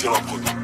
c'est la prod.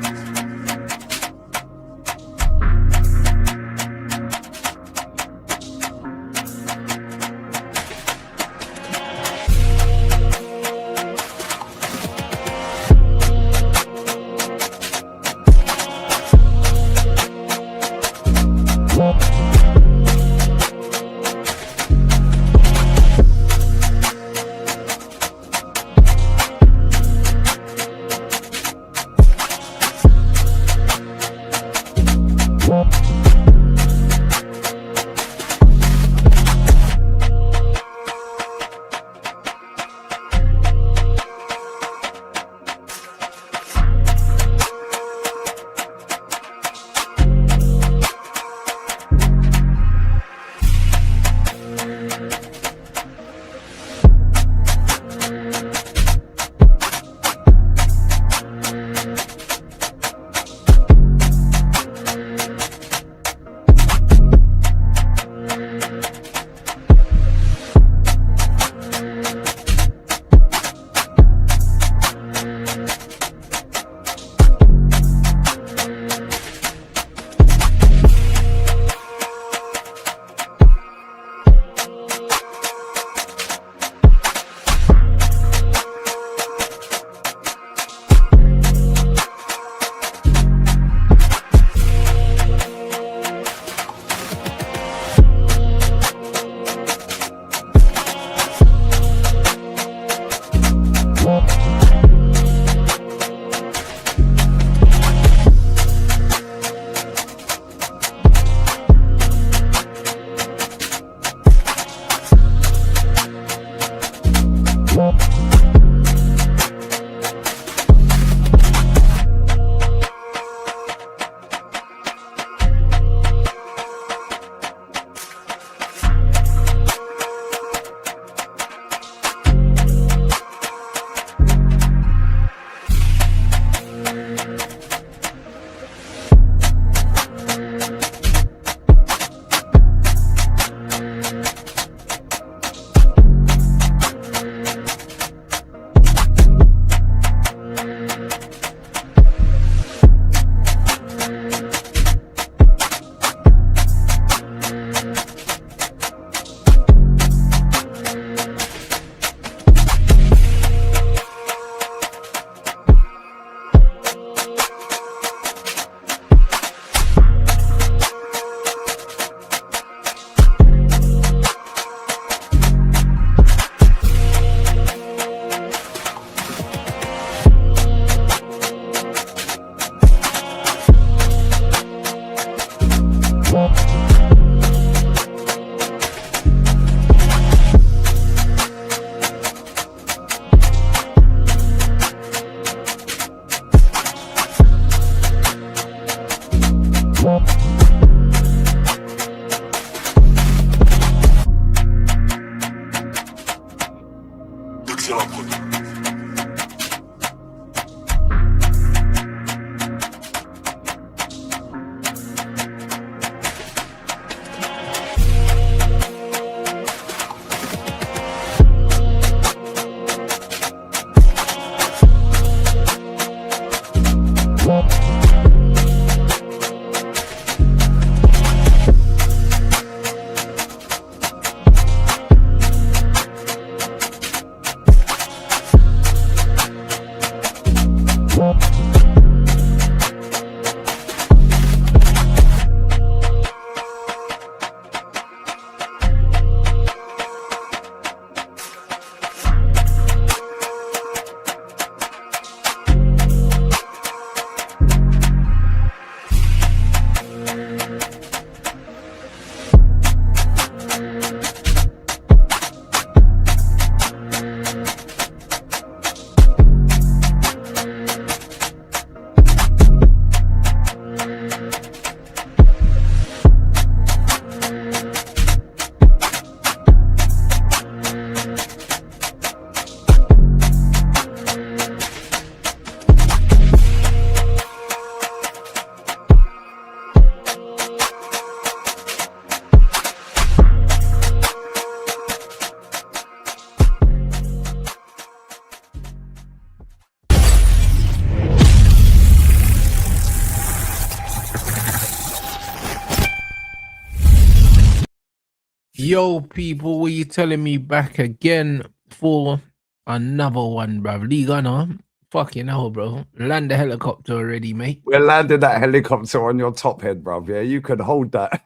Yo, people, what you telling me back again for another one, bruv? League Honor. Fucking hell, bro. Land the helicopter already, mate. We're landing that helicopter on your top head, bruv. Yeah, you can hold that.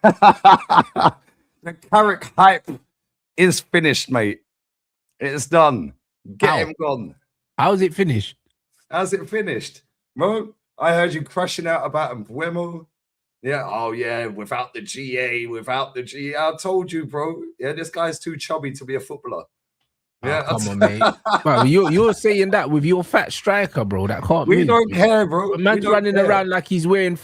The Carrick hype is finished, mate. It's done. Get him gone. How's it finished? How's it finished? Mo, I heard you crushing out about Wembley. Yeah, oh yeah, without the GA, without the GA. I told you, bro. Yeah, this guy's too chubby to be a footballer. Yeah, come on, mate. Bro, you're saying that with your fat striker, bro. That can't we move. Don't care, bro. A man's running around like he's wearing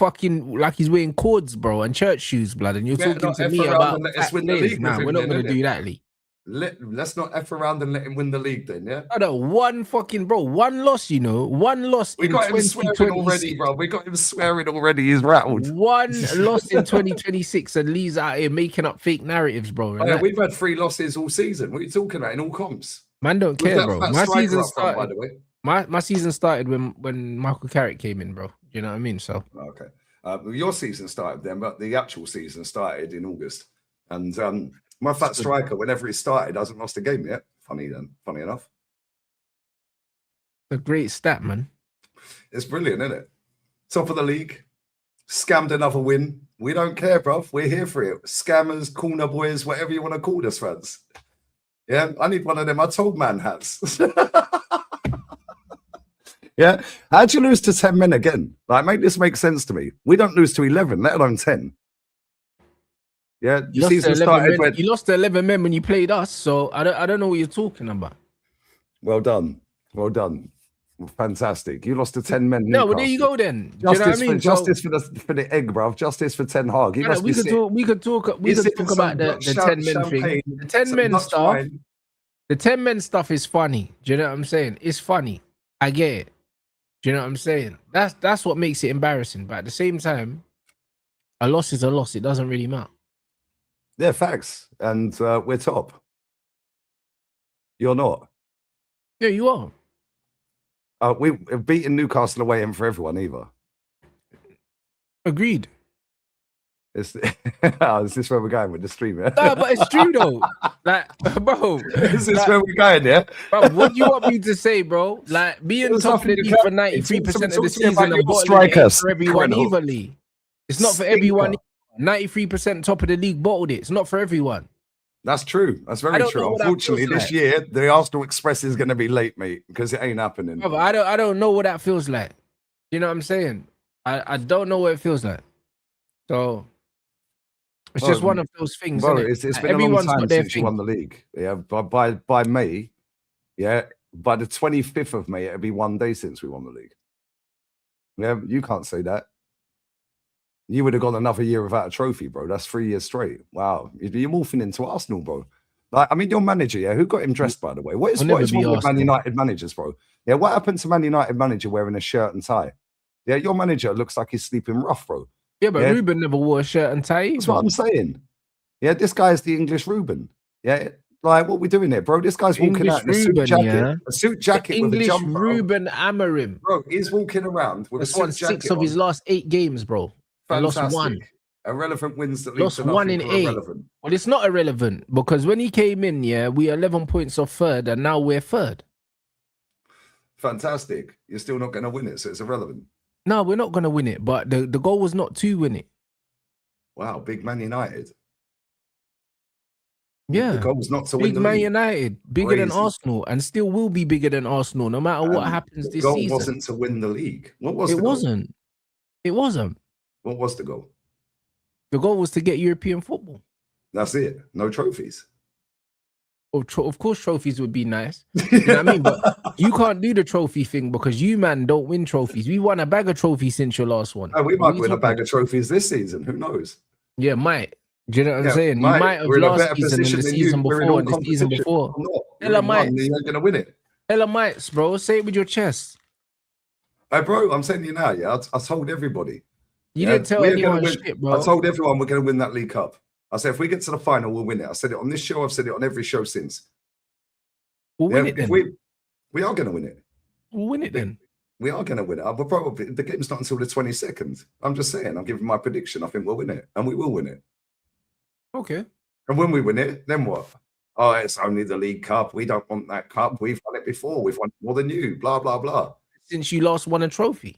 cords, bro, and church shoes, blood. And you're talking to me about fat players. Nah, we're not gonna do that, Lee. Let's not F around and let him win the league then, yeah? One loss, you know. One loss we got him swearing already, bro. We got him swearing already. He's rattled. One loss in 2026 and Lee's out here making up fake narratives, bro. Oh, yeah, we've had 3 losses all season. What are you talking about in all comps? Man don't care, bro. My season started, by the way. My season started when Michael Carrick came in, bro. Do you know what I mean? So okay. Your season started then, but the actual season started in August. And my fat striker, whenever he started, hasn't lost a game yet. Funny enough. A great stat, man. It's brilliant, isn't it? Top of the league. Scammed another win. We don't care, bruv. We're here for it. Scammers, corner boys, whatever you want to call us, fans. Yeah, I need one of them. I told man hats. Yeah. How'd you lose to 10 men again? Like, make this make sense to me. We don't lose to 11, let alone 10. Yeah, you lost to 11 men when you played us, so I don't know what you're talking about. Well done. Fantastic. You lost to 10 men. No, well, there you go then. Justice for the egg, bruv. Justice for Ten Hag. We could talk about the 10 men thing. The 10 men stuff. The 10 men stuff is funny. Do you know what I'm saying? It's funny. I get it. Do you know what I'm saying? That's what makes it embarrassing. But at the same time, a loss is a loss. It doesn't really matter. Yeah, facts. And we're top. You're not. Yeah, you are. We've beaten Newcastle away and for everyone either. Agreed. Is this where we're going with the stream? Yeah? No, but it's true though. Like, bro, is this where we're going? Yeah. Bro, what do you want me to say, bro? Like being top of the league for 93% of the season and bottling for everyone evenly. It's not for everyone. 93% top of the league bottled it. It's not for everyone. That's true. That's very true. Unfortunately, this year the Arsenal Express is going to be late, mate, because it ain't happening. Bro, I don't know what that feels like. You know what I'm saying? I don't know what it feels like. So it's just one of those things. Bro, it's been a long time since you won the league. Yeah, by May, yeah, by the 25th of May, it'll be 1 day since we won the league. Yeah, you can't say that. You would have gone another year without a trophy, bro. That's 3 years straight. Wow. You're morphing into Arsenal, bro. Like, I mean, your manager, yeah, who got him dressed, by the way? What is wrong with Man United managers, bro? Yeah, what happened to Man United manager wearing a shirt and tie? Yeah, your manager looks like he's sleeping rough, bro. Yeah, but Ruben never wore a shirt and tie. That's what I'm saying. Yeah, this guy's the English Ruben. Yeah, like, what we doing here, bro? This guy's walking out in a suit jacket. A suit jacket with a jumper. English Ruben Amorim. Bro, he's walking around with a suit jacket. Won 6 of his last 8 games, bro. Fantastic. Lost 1. Irrelevant wins that lost 1 in 8. Well, it's not irrelevant because when he came in, yeah, we 11 points off 3rd, and now we're 3rd. Fantastic. You're still not going to win it, so it's irrelevant. No, we're not going to win it, but the goal was not to win it. Wow, big Man United. Yeah, the goal was not to win the Man league. United, bigger than Arsenal, and still will be bigger than Arsenal, no matter what happens this season. The goal wasn't to win the league. What was it? Wasn't. It wasn't. What was the goal? The goal was to get European football. That's it. No trophies. Of course, trophies would be nice. You know what I mean? But you can't do the trophy thing because you, man, don't win trophies. We won a bag of trophies since your last one. Oh, we might win a bag of trophies this season. Who knows? Yeah, might. Do you know what I'm saying? You might have last season and the season before and the season before. Hella might. You're going to win it. Hella might, bro. Say it with your chest. Hey, bro, I'm saying you now, yeah. I told everybody. You didn't tell anyone shit, bro. I told everyone we're going to win that League Cup. I said, if we get to the final, we'll win it. I said it on this show. I've said it on every show since. We'll win it then. We are going to win it. We'll win it then. We are going to win it. But probably the game's not until the 22nd. I'm just saying. I'm giving my prediction. I think we'll win it. And we will win it. Okay. And when we win it, then what? Oh, it's only the League Cup. We don't want that cup. We've won it before. We've won more than you. Blah, blah, blah. Since you last won a trophy.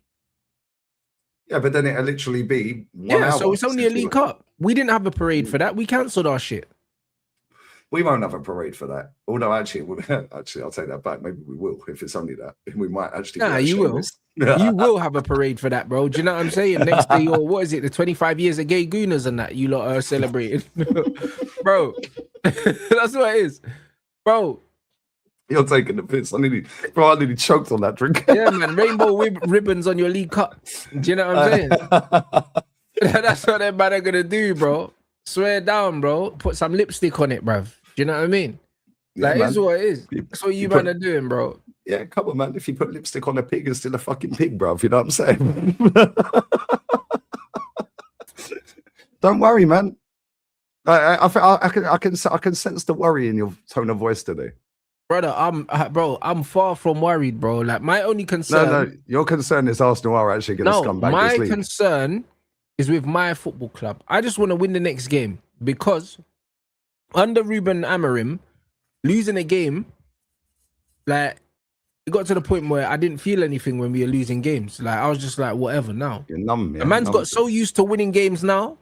Yeah, but then it'll literally be 1 hour. So it's only a League Cup. We didn't have a parade for that. We cancelled our shit. We won't have a parade for that. Although, actually, I'll take that back. Maybe we will if it's only that. We might actually. Nah, you will. You will have a parade for that, bro. Do you know what I'm saying? Next day, or what is it? The 25 years of gay gooners and that you lot are celebrating, bro. That's what it is, bro. You're taking the piss. I nearly choked on that drink. Yeah, man. Rainbow ribbons on your League Cup. Do you know what I'm saying? That's what that man are gonna do, bro. Swear down, bro. Put some lipstick on it, bruv. Do you know what I mean? That is what it is. That's what you man are doing, bro. Yeah, come on, man. If you put lipstick on a pig, it's still a fucking pig, bruv. You know what I'm saying? Don't worry, man. I can sense the worry in your tone of voice today. Brother, I'm far from worried, bro. Like, my only concern... No, your concern is Arsenal are actually going to come back this league. My concern is with my football club. I just want to win the next game because under Ruben Amorim, losing a game, like, it got to the point where I didn't feel anything when we were losing games. Like, I was just like, whatever now. You're numb, yeah. The man's got so used to winning games now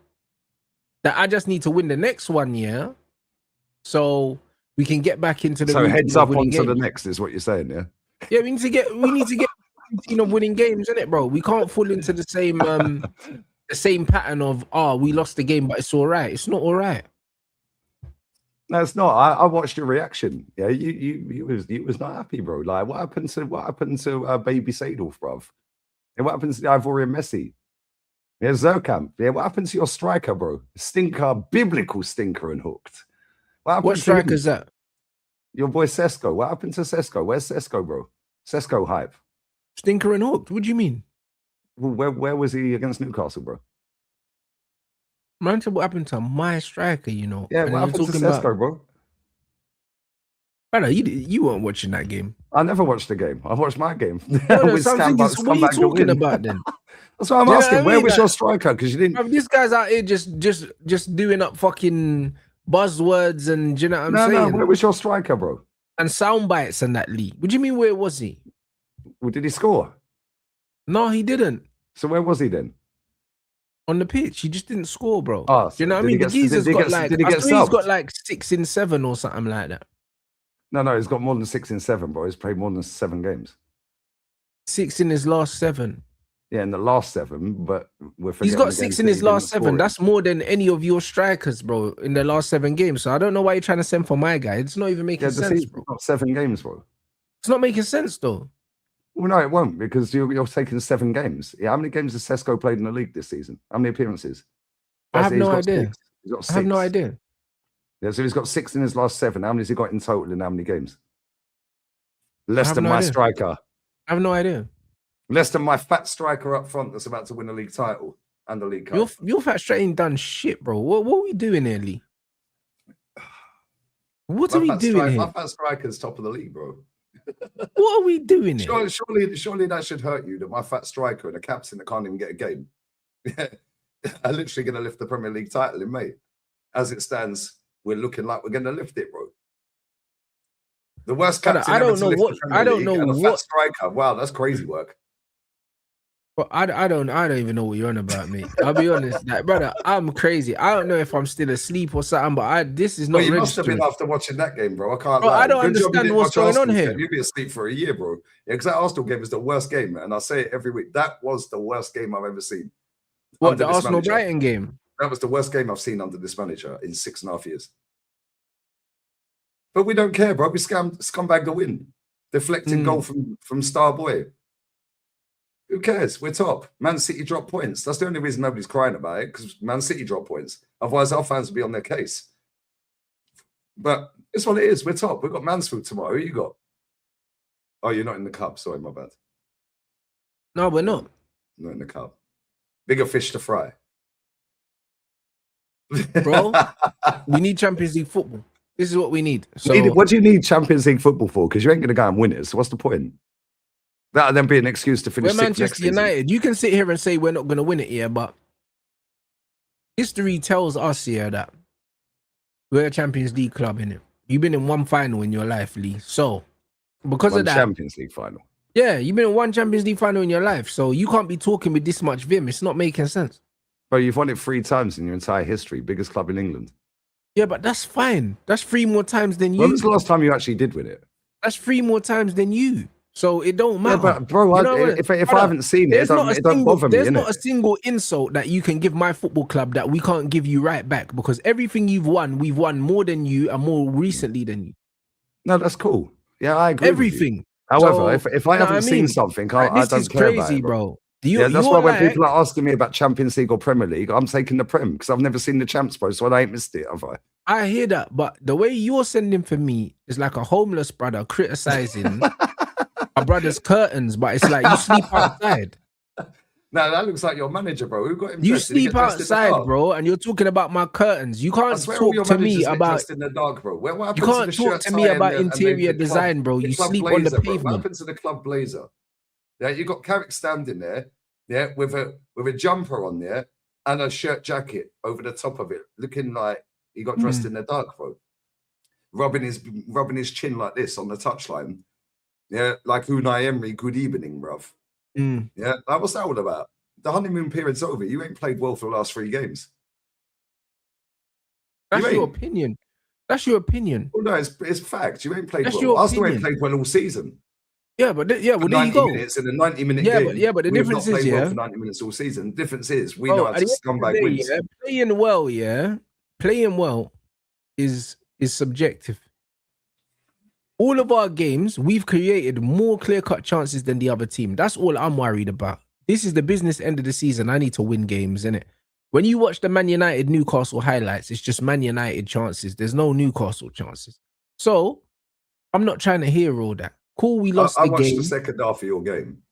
that I just need to win the next one, yeah? So... we can get back into the heads up onto the next is what you're saying, yeah? Yeah, we need to get routine of winning games, innit, bro? We can't fall into the same pattern of we lost the game, but it's all right. It's not all right. No, it's not. I watched your reaction. Yeah, you was not happy, bro. Like, what happened to baby Seedorf, bruv? And what happened to the Ivorian Messi? Yeah, Zerkamp. Yeah, what happened to your striker, bro? Stinker, biblical stinker and hooked. What striker is that? Your boy Sesko. What happened to Sesko? Where's Sesko, bro? Sesko hype. Stinker and hooked. What do you mean? Well, where was he against Newcastle, bro? Man, what happened to my striker, you know? Yeah, what happened to Sesko, bro? Brother, you weren't watching that game. I never watched the game. I watched my game. What are you talking about then? That's what I'm asking. Where was your striker? Because you didn't. Bro, this guy's out here just doing up fucking buzzwords and, do you know what I'm saying? No, where was your striker, bro? And sound bites and that league. What do you mean, where was he? Well, did he score? No, he didn't. So where was he then? On the pitch. He just didn't score, bro. Oh, do you know what I mean? The geezer's got like, he's got like 6 in 7 or something like that. No, he's got more than 6 in 7, bro. He's played more than 7 games. 6 in his last 7. Yeah, in the last 7, but he's got 6 in his last 7. That's more than any of your strikers, bro, in the last 7 games. So I don't know why you're trying to send for my guy. It's not even making sense, bro. Not 7 games, bro. It's not making sense, though. Well, no, it won't, because you're taking 7 games. Yeah, how many games has Sesko played in the league this season? How many appearances? I have no idea. He's got 6. I have no idea. Yeah, so he's got 6 in his last 7. How many has he got in total in how many games? Less than my striker. I have no idea. Less than my fat striker up front that's about to win the league title and the league cup. Your fat striker ain't done shit, bro. What are we doing here, Lee? What are we doing here? My fat striker's top of the league, bro. What are we doing here? Surely that should hurt you that my fat striker and a captain that can't even get a game are literally going to lift the Premier League title in May. As it stands, we're looking like we're going to lift it, bro. The worst captain I don't know what fat striker. Wow, that's crazy work. But I don't even know what you're on about, mate. I'll be honest, like, brother, I'm crazy. I don't know if I'm still asleep or something, but this is not. You must have been after watching that game, bro. I can't. Bro, I don't understand what's going on here. You'd be asleep for a year, bro. Yeah, because that Arsenal game is the worst game, and I say it every week. That was the worst game I've ever seen. What, the Arsenal Brighton game? That was the worst game I've seen under this manager in 6.5 years. But we don't care, bro. We scumbag the win, deflecting goal from Star Boy. Who cares? We're top. Man City dropped points. That's the only reason nobody's crying about it, because Man City dropped points. Otherwise, our fans would be on their case. But it's what it is. We're top. We've got Mansfield tomorrow. Who you got? Oh, you're not in the cup. Sorry, my bad. No, we're not. Not in the cup. Bigger fish to fry. Bro, we need Champions League football. This is what we need. So, what do you need Champions League football for? Because you ain't going to go and win it. So what's the point? That'll then be an excuse to finish. We're Manchester United. You can sit here and say we're not going to win it here, but history tells us here that We're a Champions League club, innit? You've been in one final in your life, Lee. So, because of that, Champions League final. Yeah, you've been in one Champions League final in your life, so you can't be talking with this much vim. It's not making sense. Bro, you've won it 3 times in your entire history. Biggest club in England. Yeah, but that's fine. That's 3 more times than you. When was the last time you actually did win it? That's 3 more times than you. So it don't matter. Yeah, but bro, if I haven't seen it, it don't bother me. There's not a single insult that you can give my football club that we can't give you right back, because everything you've won, we've won more than you and more recently than you. No, that's cool. Yeah, I agree. Everything. However, so, if I haven't seen something, I don't care crazy, about it, bro. That's why when people are asking me about Champions League or Premier League, I'm taking the Prem because I've never seen the Champs, bro. So I ain't missed it, have I? I hear that, but the way you're sending for me is like a homeless brother criticizing my brother's curtains, but it's like you sleep outside. No, that looks like your manager, bro. Who got him? You sleep outside, bro, and you're talking about my curtains. You can't talk to me about in the dark, bro. What you can't talk to me about interior design, bro. You sleep on the pavement. What happened to the club blazer? Yeah, you got Carrick standing there, yeah, with a jumper on there and a shirt jacket over the top of it, looking like he got dressed in the dark, bro. Rubbing his chin like this on the touchline. Yeah, like Unai Emery, good evening, bruv. Yeah, what's that all about? The honeymoon period's over. You ain't played well for the last 3 games. That's your opinion. That's your opinion. Well, no, it's fact. You ain't played well. Arsenal ain't played well all season. Yeah, but well, there you go. Minutes in a 90-minute game. But the difference is, well for 90 minutes all season. The difference is we know how to scumbag wins. Playing well is subjective. All of our games, we've created more clear-cut chances than the other team. That's all I'm worried about. This is the business end of the season. I need to win games, innit? When you watch the Man United Newcastle highlights, it's just Man United chances. There's no Newcastle chances. So I'm not trying to hear all that. Cool, we lost the game. I watched the second half of your game.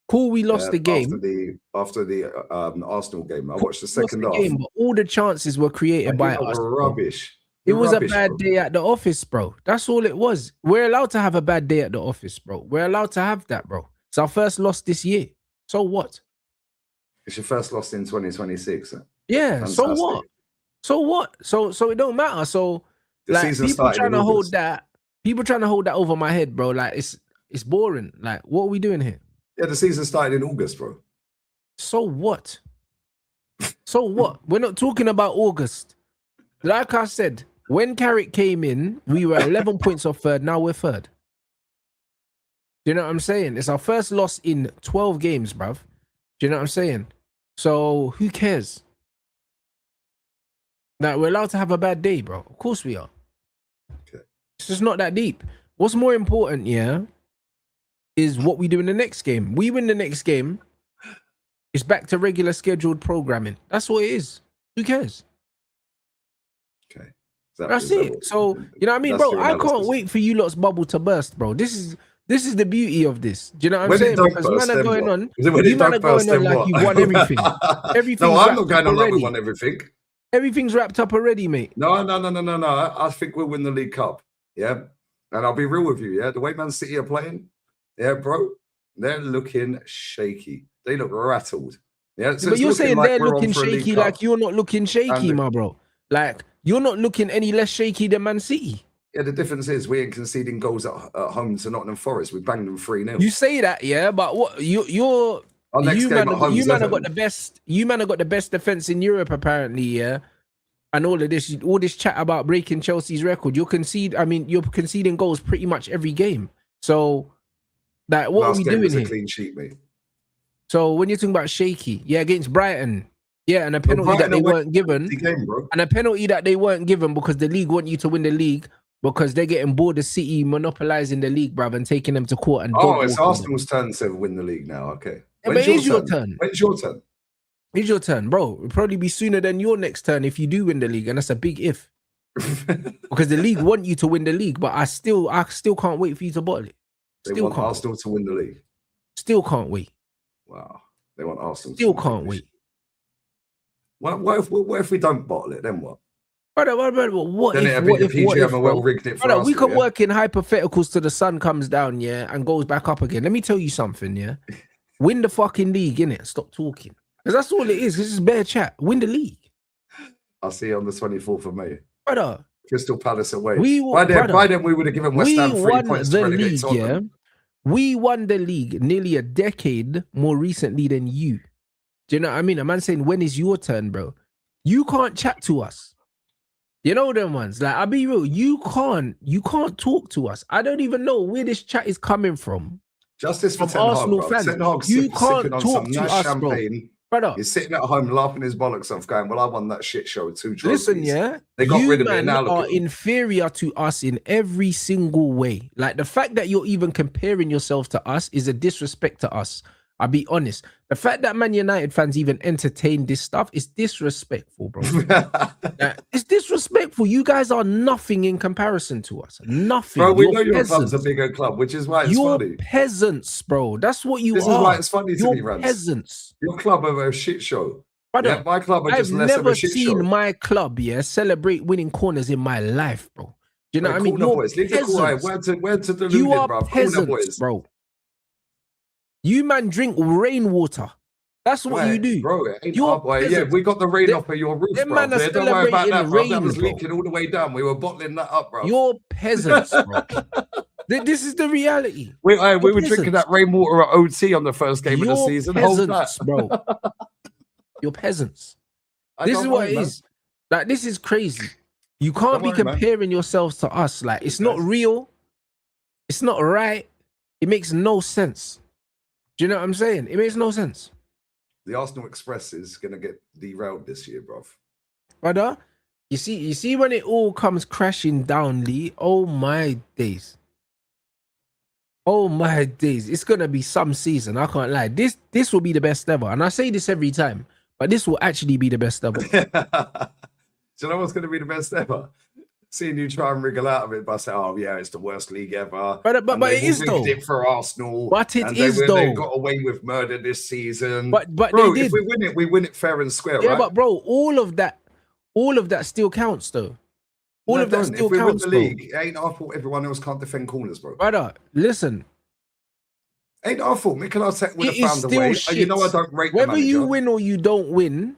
Cool, we lost the game. After the Arsenal game, I watched the second half. But all the chances were created by us. Rubbish. It was a bad day at the office, bro. That's all it was. We're allowed to have a bad day at the office, bro. We're allowed to have that, bro. It's our first loss this year. So what? It's your first loss in 2026. Yeah. Fantastic. So what? So what? So it don't matter. So like people trying to hold that over my head, bro. Like it's boring. Like, what are we doing here? Yeah, the season started in August, bro. So what? So what? We're not talking about August. Like I said, when Carrick came in, we were 11 points off third. Now we're third. Do you know what I'm saying? It's our first loss in 12 games, bruv. Do you know what I'm saying? So who cares? Like, we're allowed to have a bad day, bro. Of course we are. Okay. It's just not that deep. What's more important, is what we do in the next game. We win the next game, it's back to regular scheduled programming. That's what it is. Who cares? Okay. That's it. So, you know what I mean, bro? I can't wait for you lot's bubble to burst, bro. This is the beauty of this. Do you know what I'm saying? Because man are going on. You man are going on like you've won everything. No, I'm not going on like we won everything. Everything's wrapped up already, mate. No. I think we'll win the League Cup. Yeah. And I'll be real with you, yeah. The way Man City are playing, yeah, bro, they're looking shaky. They look rattled. Yeah. So but you're saying like they're looking shaky, like you're not looking shaky, my bro. Like you're not looking any less shaky than Man City. Yeah, the difference is we ain't conceding goals at home to Nottingham Forest. We banged them 3-0. You say that, yeah, but what you man have got the best defense in Europe apparently, yeah. And all this chat about breaking Chelsea's record, you're conceding goals pretty much every game. So, like, what are we doing here? Clean sheet, mate. So when you're talking about shaky, yeah, against Brighton, yeah, and a penalty that they weren't given, and a penalty that they weren't given because the league want you to win the league because they're getting bored of City monopolizing the league, bruv, and taking them to court. And it's Arsenal's turn to win the league now. Okay, yeah, but it is your turn. When's your turn? It's your turn, bro. It'll probably be sooner than your next turn if you do win the league, and that's a big if. Because the league want you to win the league, but I still can't wait for you to bottle it. They want Arsenal to win the league. Still can't wait. Wow, they want Arsenal. Still can't wait. What if we don't bottle it? Then what? Brother, what if we can work in hypotheticals till the sun comes down, yeah, and goes back up again. Let me tell you something, yeah. Win the fucking league, innit? Stop talking. Because that's all it is. This is bare chat. Win the league. I'll see you on the 24th of May. Brother, Crystal Palace away. By then, we would have given West Ham 3 points to relegate Tottenham. We won the league nearly a decade more recently than you. Do you know what I mean? A man saying, when is your turn, bro? You can't chat to us. You know them ones. Like, I'll be real. You can't talk to us. I don't even know where this chat is coming from. Justice for Ten Hag, Arsenal fans. Ten Hag You can't talk to us, champagne. Brother. He's sitting at home laughing his bollocks off, going, well, I won that shit show with 2 trophies. Listen, yeah, they got rid of me. Now are inferior to us in every single way. Like, the fact that you're even comparing yourself to us is a disrespect to us. I'll be honest. The fact that Man United fans even entertain this stuff is disrespectful, bro. It's disrespectful. You guys are nothing in comparison to us. Nothing. Bro, we know your club's a bigger club, which is why it's funny. You're peasants, bro. That's what you are. This is why it's funny to me, Rants. Peasants. Your club are a shit show. Brother, yeah, my club are just less of a shit show. I've never seen my club, celebrate winning corners in my life, bro. Do you know what I mean? Boys. Leave the cool where to the you are bro. Peasants, bro. You man drink rainwater. That's what you do. Bro, it ain't our boy. Yeah, we got the rain off of your roof, bro. Man don't worry about that, bro. That was leaking all the way down. We were bottling that up, bro. You're peasants, bro. This is the reality. We were drinking that rainwater at OT on the first game of the season. Peasants, bro. You're peasants. This is what it is. Like, this is crazy. You can't be comparing yourselves to us. Like, it's not real. It's not right. It makes no sense. Do you know what I'm saying? It makes no sense. The Arsenal Express is going to get derailed this year, bruv. Brother, you see when it all comes crashing down, Lee, oh my days. Oh my days. It's going to be some season. I can't lie. This will be the best ever. And I say this every time, but this will actually be the best ever. Do you know what's going to be the best ever? Seeing you try and wriggle out of it by saying, "Oh yeah, it's the worst league ever." But it is though. It for Arsenal. But it is though. They got away with murder this season. But bro, they did. If we win it fair and square, yeah, right? But bro, all of that still counts though. All of that still counts. If we win the league, it ain't our fault. Everyone else can't defend corners, bro. Brother, listen. Ain't our fault. Mikel Arteta would have found a way. You know, I don't rate whether you win or you don't win.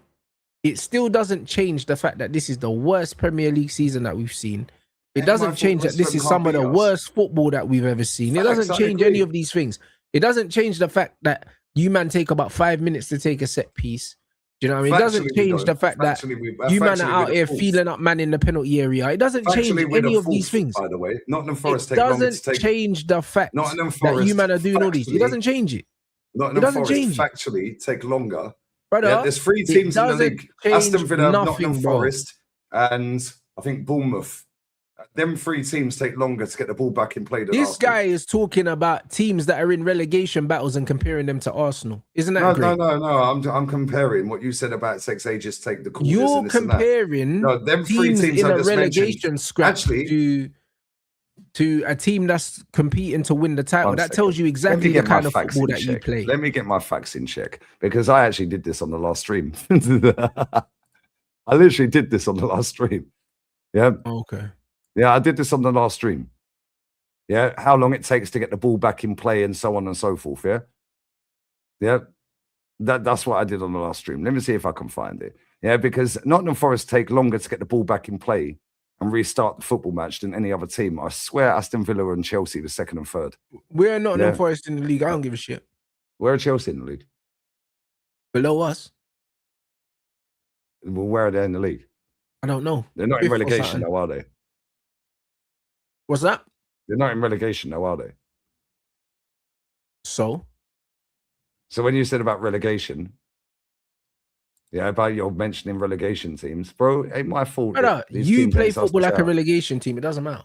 It still doesn't change the fact that this is the worst Premier League season that we've seen. It doesn't change that this is some of the worst football that we've ever seen. It doesn't change any of these things. It doesn't change the fact that you man take about 5 minutes to take a set piece. Do you know what I mean? It doesn't change the fact that you man are out here feeling up man in the penalty area. It doesn't change any of these things. By the way, Nottingham Forest it doesn't change the fact that you man are doing all these. It doesn't change it. Nottingham Forest factually take longer. Brother, yeah, there's 3 teams in the league: Aston Villa, Nottingham Forest, and I think Bournemouth. Them 3 teams take longer to get the ball back in play. This guy is talking about teams that are in relegation battles and comparing them to Arsenal. Isn't that great? No. I'm comparing what you said about sex ages take the corners. You're comparing them 3 teams in a relegation scratch to a team that's competing to win the title. That tells you exactly the kind of football that you play. Let me get my facts in check, because I actually did this on the last stream. I literally did this on the last stream. Yeah. Okay. Yeah, I did this on the last stream. Yeah, how long it takes to get the ball back in play and so on and so forth. Yeah. Yeah. That's what I did on the last stream. Let me see if I can find it. Yeah, because Nottingham Forest take longer to get the ball back in play and restart the football match than any other team. I swear Aston Villa and Chelsea were 2nd and 3rd. We're Nottingham Forest in the league. I don't give a shit. Where are Chelsea in the league? Below us. Well, where are they in the league? I don't know. They're not in relegation now, are they? What's that? They're not in relegation now, are they? So when you said about relegation, yeah, about your mentioning relegation teams, bro, ain't my fault. You play football like a relegation team. It doesn't matter.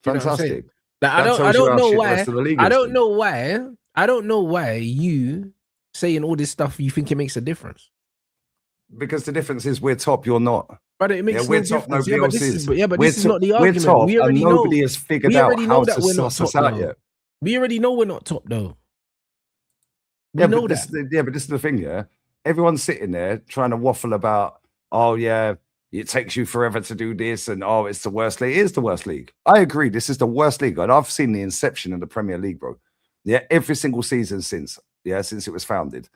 Fantastic. Like, I don't know why. I don't know why you saying all this stuff. You think it makes a difference? Because the difference is we're top, you're not. But it makes we're top, nobody else is. But this is not the argument. We're top, we already and nobody has figured out how to suss us out yet. We already know we're not top, though. We know that. But this is the thing, yeah? Everyone's sitting there trying to waffle about, oh, yeah, it takes you forever to do this, and, oh, it's the worst league. It is the worst league. I agree, this is the worst league. And I've seen the inception of the Premier League, bro. Yeah, every single season since it was founded.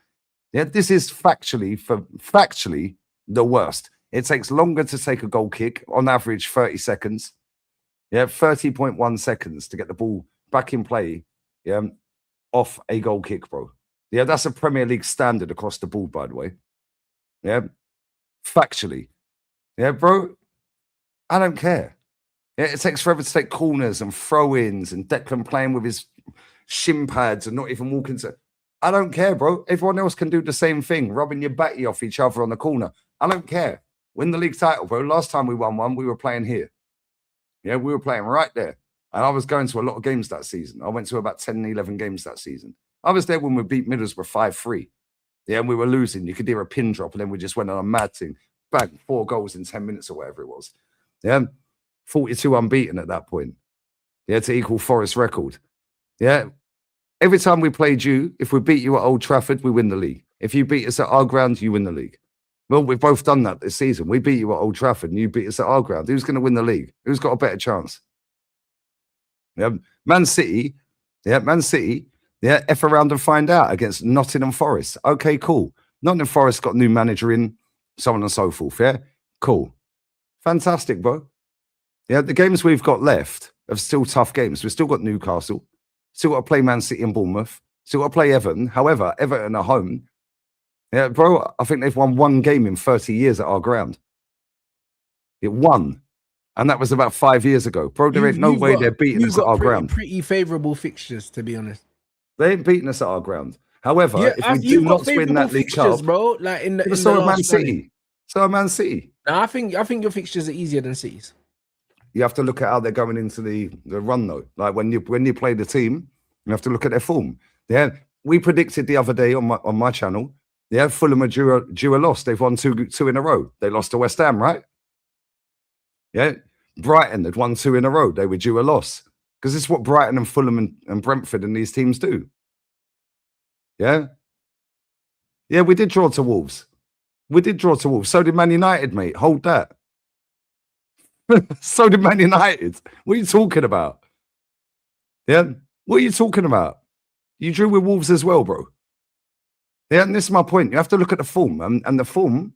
Yeah, this is factually the worst. It takes longer to take a goal kick, on average 30 seconds. Yeah, 30.1 seconds to get the ball back in play. Yeah, off a goal kick, bro. Yeah, that's a Premier League standard across the board, by the way. Yeah, factually. Yeah, bro, I don't care. Yeah, it takes forever to take corners and throw-ins and Declan playing with his shin pads and not even walking to... I don't care, bro. Everyone else can do the same thing, rubbing your batty off each other on the corner. I don't care. Win the league title, bro. Last time we won one, we were playing here. Yeah, we were playing right there. And I was going to a lot of games that season. I went to about 10, 11 games that season. I was there when we beat Middlesbrough 5-3. Yeah, and we were losing. You could hear a pin drop, and then we just went on a mad thing. Bang, 4 goals in 10 minutes or whatever it was. Yeah, 42 unbeaten at that point. Yeah, to equal Forest record. Yeah, every time we played you, if we beat you at Old Trafford, we win the league. If you beat us at our ground, you win the league. Well, we've both done that this season. We beat you at Old Trafford, and you beat us at our ground. Who's going to win the league? Who's got a better chance? Yeah, Man City. Yeah, F around and find out against Nottingham Forest. Okay, cool. Nottingham Forest got a new manager in, so on and so forth. Yeah, cool. Fantastic, bro. Yeah, the games we've got left are still tough games. We've still got Newcastle, still got to play Man City and Bournemouth, still got to play Everton. However, Everton are home. Yeah, bro, I think they've won 1 game in 30 years at our ground. It won. And that was about 5 years ago. Bro, there ain't no way they're beating us at our ground. Pretty favourable fixtures, to be honest. They ain't beating us at our ground. However, if we do not win that League Cup, bro, like in the Man City. So Man City. No, I think your fixtures are easier than City's. You have to look at how they're going into the run, though. Like when you play the team, you have to look at their form. Yeah, we predicted the other day on my channel. Yeah, Fulham are due a loss. They've won two in a row. They lost to West Ham, right? Yeah, Brighton had won 2 in a row. They were due a loss because this is what Brighton and Fulham and Brentford and these teams do. Yeah, we did draw to Wolves. So did Man United, mate. Hold that. So did Man United. What are you talking about? Yeah, what are you talking about? You drew with Wolves as well, bro. Yeah, and this is my point. You have to look at the form, and the form.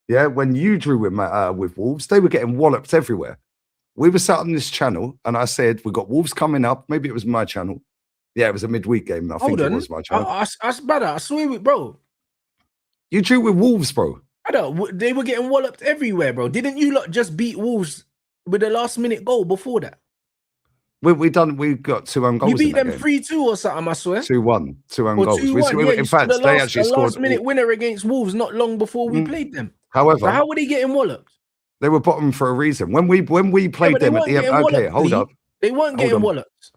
Yeah, when you drew with Wolves, they were getting walloped everywhere. We were sat on this channel, and I said, we got Wolves coming up. Maybe it was my channel. Yeah, it was a midweek game. I think it was my channel. I swear it, bro. You drew with Wolves, bro. I don't. They were getting walloped everywhere, bro. Didn't you lot just beat Wolves with a last-minute goal before that? We got 2 own goals. You beat them 3-2 or something, I swear. 2-1, 2 own goals. Yeah, in fact, they actually scored a last-minute winner against Wolves not long before we played them. However, so how were they getting walloped? They were bottom for a reason. When we played them at the end, okay, hold up. They weren't getting walloped.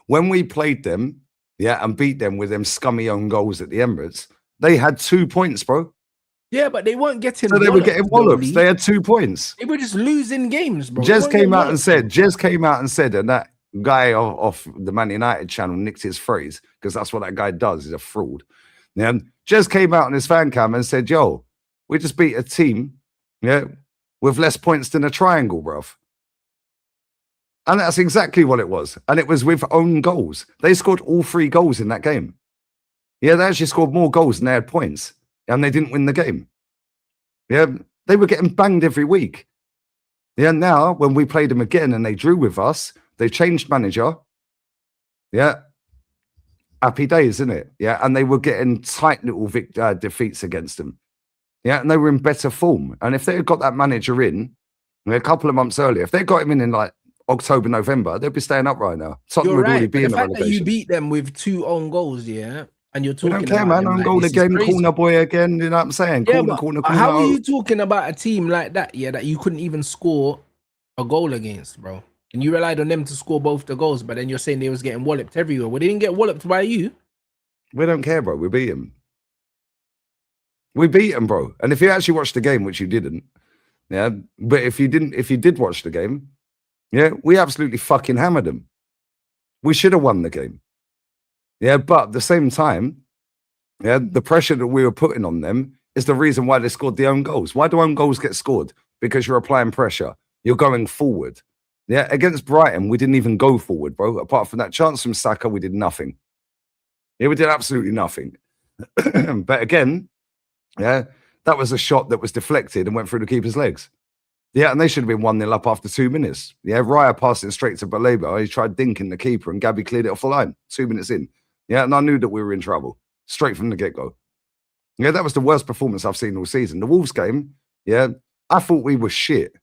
When we played them, yeah, and beat them with them scummy own goals at the Emirates, they had 2 points, bro. Yeah, but they weren't getting. So they were getting walloped. They had 2 points. They were just losing games, bro. Jez came out and said, and that guy off the Man United channel nicked his phrase because that's what that guy does. He's a fraud. And Jez came out on his fan cam and said, "Yo, we just beat a team, yeah, with less points than a triangle, bruv." And that's exactly what it was. And it was with own goals. They scored all 3 goals in that game. Yeah, they actually scored more goals than they had points. And they didn't win the game. Yeah, they were getting banged every week. Yeah, now when we played them again and they drew with us, they changed manager. Yeah, happy days, isn't it? Yeah, and they were getting tight little defeats against them. Yeah, and they were in better form. And if they had got that manager in a couple of months earlier, if they got him in like October, November, they'd be staying up right now. Tottenham would already be in the relegation. That you beat them with 2 own goals, yeah. And you're talking about own goal again, corner boy again. You know what I'm saying? Yeah, corner. How are you talking about a team like that? Yeah, that you couldn't even score a goal against, bro. And you relied on them to score both the goals, but then you're saying they was getting walloped everywhere. Well, they didn't get walloped by you. We don't care, bro. We beat them. We beat them, bro. And if you actually watched the game, which you didn't, yeah. But if you did watch the game, yeah, we absolutely fucking hammered them. We should have won the game. Yeah, but at the same time, yeah, the pressure that we were putting on them is the reason why they scored the own goals. Why do own goals get scored? Because you're applying pressure. You're going forward. Yeah, against Brighton, we didn't even go forward, bro. Apart from that chance from Saka, we did nothing. Yeah, we did absolutely nothing. But again, yeah, That was a shot that was deflected and went through the keeper's legs. Yeah, and they should have been 1-0 up after 2 minutes. Yeah, Raya passed it straight to Baleba. He tried dinking the keeper and Gabby cleared it off the line 2 minutes in. Yeah, and I knew that we were in trouble straight from the get-go. Yeah, that was the worst performance I've seen all season. The Wolves game, yeah, I thought we were shit.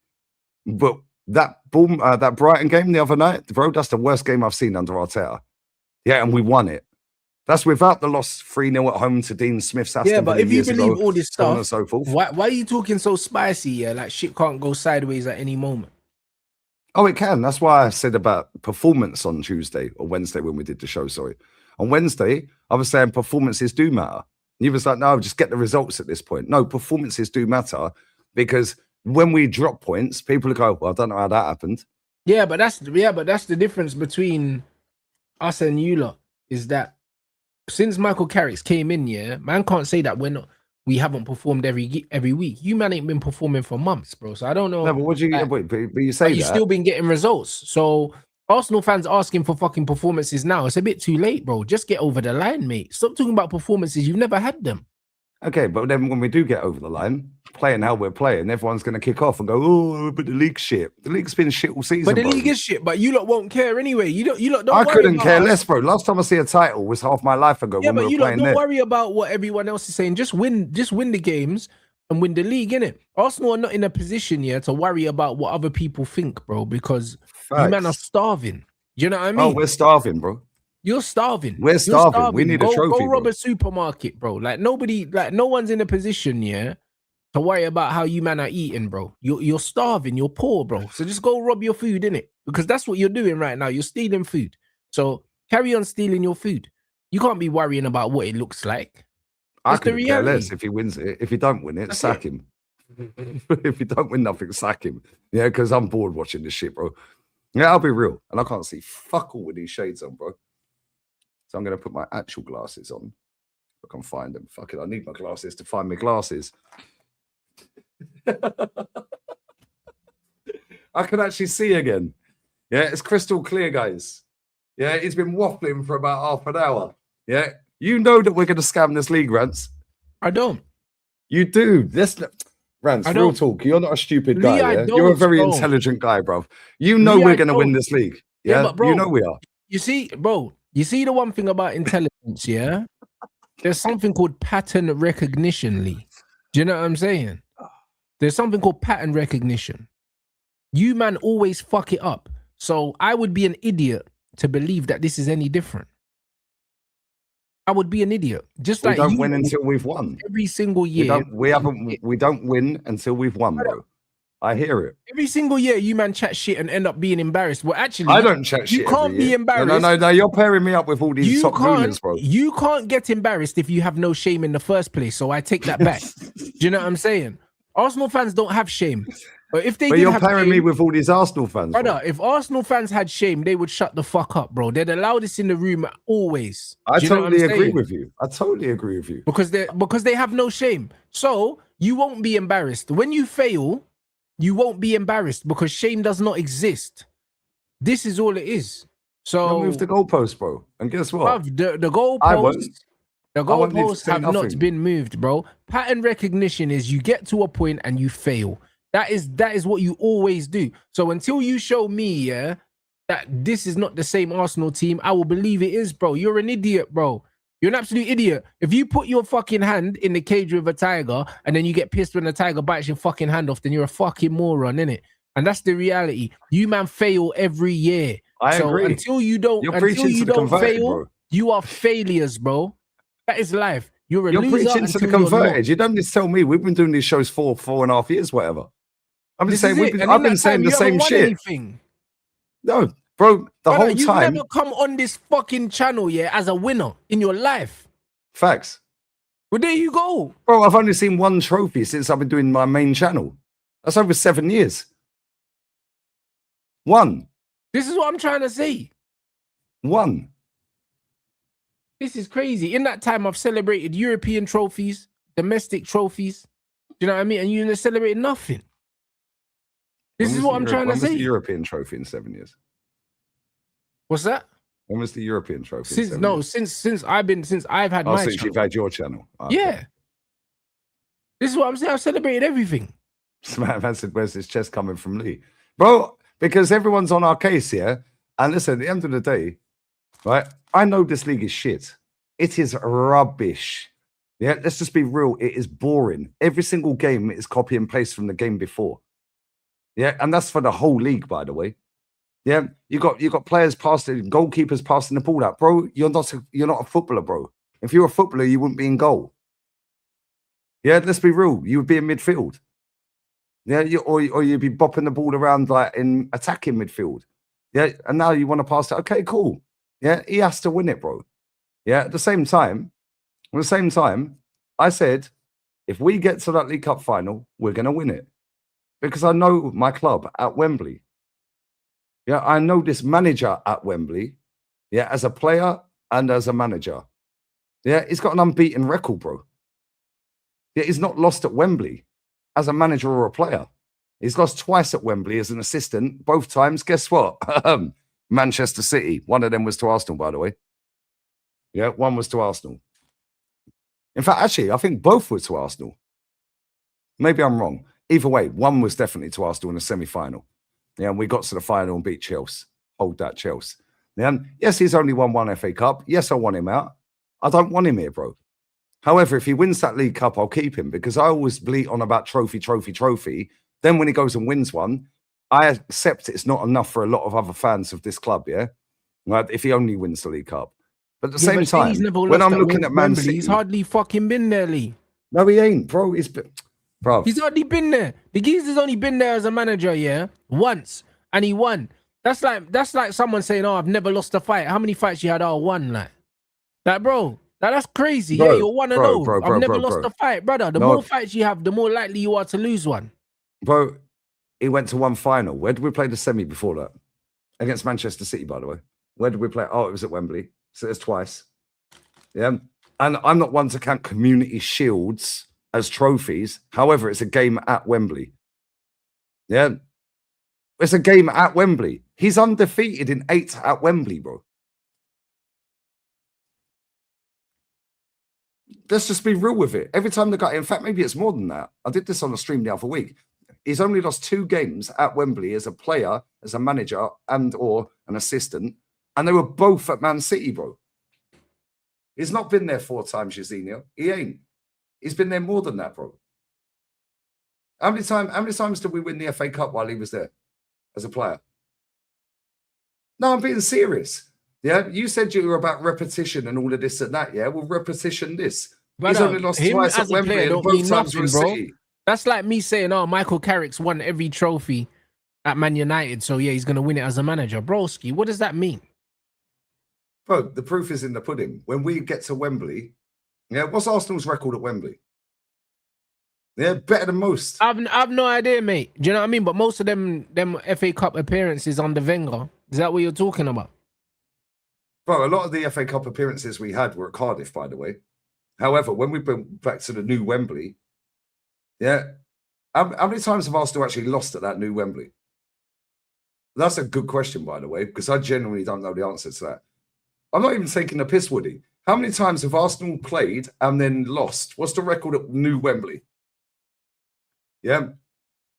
But that Brighton game the other night, bro, that's the worst game I've seen under Arteta. Yeah, and we won it. That's without the loss 3-0 at home to Dean Smith's Aston Villa. Yeah, but if you believe all this stuff, and so forth, why are you talking so spicy? Yeah, like shit can't go sideways at any moment. Oh, it can. That's why I said about performance on Tuesday or Wednesday when we did the show. Sorry, on Wednesday I was saying performances do matter. You was like, no, just get the results at this point. No, performances do matter because when we drop points, people go, well, I don't know how that happened. Yeah, but that's the difference between us and you lot is that since Michael Carrick's came in, yeah, man can't say that we haven't performed every week. You man ain't been performing for months, bro. So I don't know. No, but what do you but you say that? You still been getting results. So Arsenal fans asking for fucking performances now. It's a bit too late, bro. Just get over the line, mate. Stop talking about performances. You've never had them. Okay, but then when we do get over the line, playing how we're playing, everyone's going to kick off and go, oh, but the league's shit. The league's been shit all season, But the league is shit, but you lot won't care anyway. You lot don't I worry couldn't about care us. less, bro. Last time I see a title was half my life ago when we were you playing lot don't there. worry about what everyone else is saying. Just win the games and win the league, innit? Arsenal are not in a position yet to worry about what other people think, bro, because you man are starving. You know what I mean? Oh, we're starving, bro. You're starving. We're starving. We need a trophy. Go rob a supermarket, bro. Like no one's in a position, yeah, to worry about how you man are eating, bro. You're starving. You're poor, bro. So just go rob your food, innit? Because that's what you're doing right now. You're stealing food. So carry on stealing your food. You can't be worrying about what it looks like. I couldn't care less if he wins it. If he don't win it, sack him. If he don't win nothing, sack him. Yeah, because I'm bored watching this shit, bro. Yeah, I'll be real. And I can't see fuck all with these shades on, bro. So I'm going to put my actual glasses on. I can find them. Fuck it. I need my glasses to find my glasses. I can actually see again. Yeah, it's crystal clear, guys. Yeah, it's been waffling for about half an hour. Yeah, you know that we're going to scam this league, Rants. I don't. You do. Rants, real talk. You're not a stupid guy. Yeah? You're a very intelligent guy, bro. You know we're going to win this league. Yeah, but bro, you know we are. You see, bro. You see the one thing about intelligence, yeah? There's something called pattern recognition, Lee. Do you know what I'm saying? There's something called pattern recognition. You man always fuck it up. So I would be an idiot to believe that this is any different. I would be an idiot. Just like we don't win until we've won. Every single year. We don't win until we've won, bro. I hear it. Every single year, you man chat shit and end up being embarrassed. Well, actually, I don't chat shit. You can't be embarrassed. No. You're pairing me up with all these top rulers, bro. You can't get embarrassed if you have no shame in the first place. So I take that back. Do you know what I'm saying? Arsenal fans don't have shame. But if they but you're pairing me with all these Arsenal fans, brother. If Arsenal fans had shame, they would shut the fuck up, bro. They're the loudest in the room always. I totally agree with you. I totally agree with you. Because they have no shame. So you won't be embarrassed. When you fail, you won't be embarrassed because shame does not exist. This is all it is. So move the goalpost, bro. And guess what? Bruv, the goalposts have not been moved, bro. Pattern recognition is you get to a point and you fail. That is what you always do. So until you show me, yeah, that this is not the same Arsenal team, I will believe it is, bro. You're an idiot, bro. You're an absolute idiot. If you put your fucking hand in the cage with a tiger and then you get pissed when the tiger bites your fucking hand off, then you're a fucking moron, innit? And that's the reality. You man fail every year. I agree. Until you don't fail, bro. You are failures, bro. That is life. You're a loser. You're preaching to the converted. You don't just tell me. We've been doing these shows for 4.5 years, whatever. I've been saying the same shit. Anything. No, bro, whole time. You've never come on this fucking channel, yeah, as a winner in your life. Facts. Well, there you go. Bro, I've only seen one trophy since I've been doing my main channel. That's over 7 years. One. This is what I'm trying to say. One. This is crazy. In that time, I've celebrated European trophies, domestic trophies. Do you know what I mean? And you celebrated nothing. This is what I'm trying to say. When was the European trophy in 7 years? What's that? When was the European trophy? Since I've had my since channel. You've had your channel. Okay. Yeah. This is what I'm saying. I've celebrated everything. Man said, where's this chest coming from, Lee? Bro, because everyone's on our case here. And listen, at the end of the day, right, I know this league is shit. It is rubbish. Yeah, let's just be real. It is boring. Every single game is copy and paste from the game before. Yeah, and that's for the whole league, by the way. Yeah, you got players passing, goalkeepers passing the ball out, bro. You're not a footballer, bro. If you're a footballer, you wouldn't be in goal. Yeah, let's be real. You would be in midfield. Yeah, or you'd be bopping the ball around like in attacking midfield. Yeah, and now you want to pass it. Okay, cool. Yeah, he has to win it, bro. Yeah, at the same time, I said, if we get to that League Cup final, we're going to win it. Because I know my club at Wembley. Yeah, I know this manager at Wembley. Yeah, as a player and as a manager. Yeah, he's got an unbeaten record, bro. Yeah, he's not lost at Wembley as a manager or a player. He's lost twice at Wembley as an assistant. Both times, guess what? Manchester City. One of them was to Arsenal, by the way. Yeah, one was to Arsenal. In fact, actually, I think both were to Arsenal. Maybe I'm wrong. Either way, one was definitely to Arsenal in the semi-final. Yeah, and we got to the final and beat Chelsea. Hold that, Chelsea. Yeah, yes, he's only won one FA Cup. Yes, I want him out. I don't want him here, bro. However, if he wins that League Cup, I'll keep him because I always bleat on about trophy. Then when he goes and wins one, I accept it's not enough for a lot of other fans of this club, yeah? Right? If he only wins the League Cup. But at the same time, when I'm looking at Man City... He's hardly fucking been there, Lee. No, he ain't, bro. He's hardly been there. The geezer's only been there as a manager, yeah? Once. And he won. That's like someone saying, oh, I've never lost a fight. How many fights you had? Oh, one, like, bro... That's crazy. Bro, yeah, you're 1-0. I've never lost a fight, brother. The more fights you have, the more likely you are to lose one. Bro, he went to one final. Where did we play the semi before that? Against Manchester City, by the way. Where did we play? Oh, it was at Wembley. So it's twice. Yeah. And I'm not one to count community shields as trophies. However, it's a game at Wembley. Yeah. It's a game at Wembley. He's undefeated in 8 at Wembley, bro. Let's just be real with it. Every time the guy, in fact, maybe it's more than that. I did this on a stream the other week. He's only lost 2 games at Wembley as a player, as a manager, and or an assistant. And they were both at Man City, bro. He's not been there 4 times, Jorginho. He ain't. He's been there more than that, bro. How many times did we win the FA Cup while he was there as a player? No, I'm being serious. Yeah, you said you were about repetition and all of this and that. Yeah, well, repetition this. He's only lost twice at Wembley and both times were City. That's like me saying, oh, Michael Carrick's won every trophy at Man United, so yeah, he's going to win it as a manager. Broski, what does that mean? Bro, the proof is in the pudding. When we get to Wembley, yeah, what's Arsenal's record at Wembley? Yeah, better than most. I've no idea, mate. Do you know what I mean? But most of them FA Cup appearances under Wenger, is that what you're talking about? Bro, a lot of the FA Cup appearances we had were at Cardiff, by the way. However, when we went back to the new Wembley, yeah, how many times have Arsenal actually lost at that new Wembley? That's a good question, by the way, because I genuinely don't know the answer to that. I'm not even taking the piss, Woody. How many times have Arsenal played and then lost? What's the record at new Wembley? Yeah.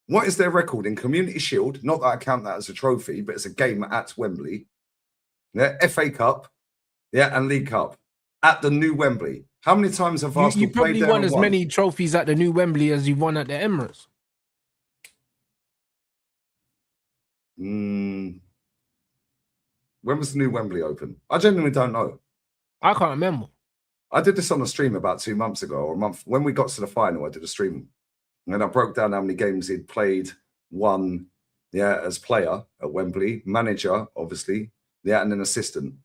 What is their record in Community Shield? Not that I count that as a trophy, but it's a game at Wembley. Yeah, FA Cup, yeah, and League Cup at the new Wembley. How many times have Arsenal played there? You probably won as many trophies at the new Wembley as you've won at the Emirates. When was the new Wembley open? I genuinely don't know. I can't remember. I did this on a stream about 2 months ago or a month. When we got to the final, I did a stream and I broke down how many games he'd played, won, yeah, as player at Wembley, manager, obviously. Yeah, and an assistant.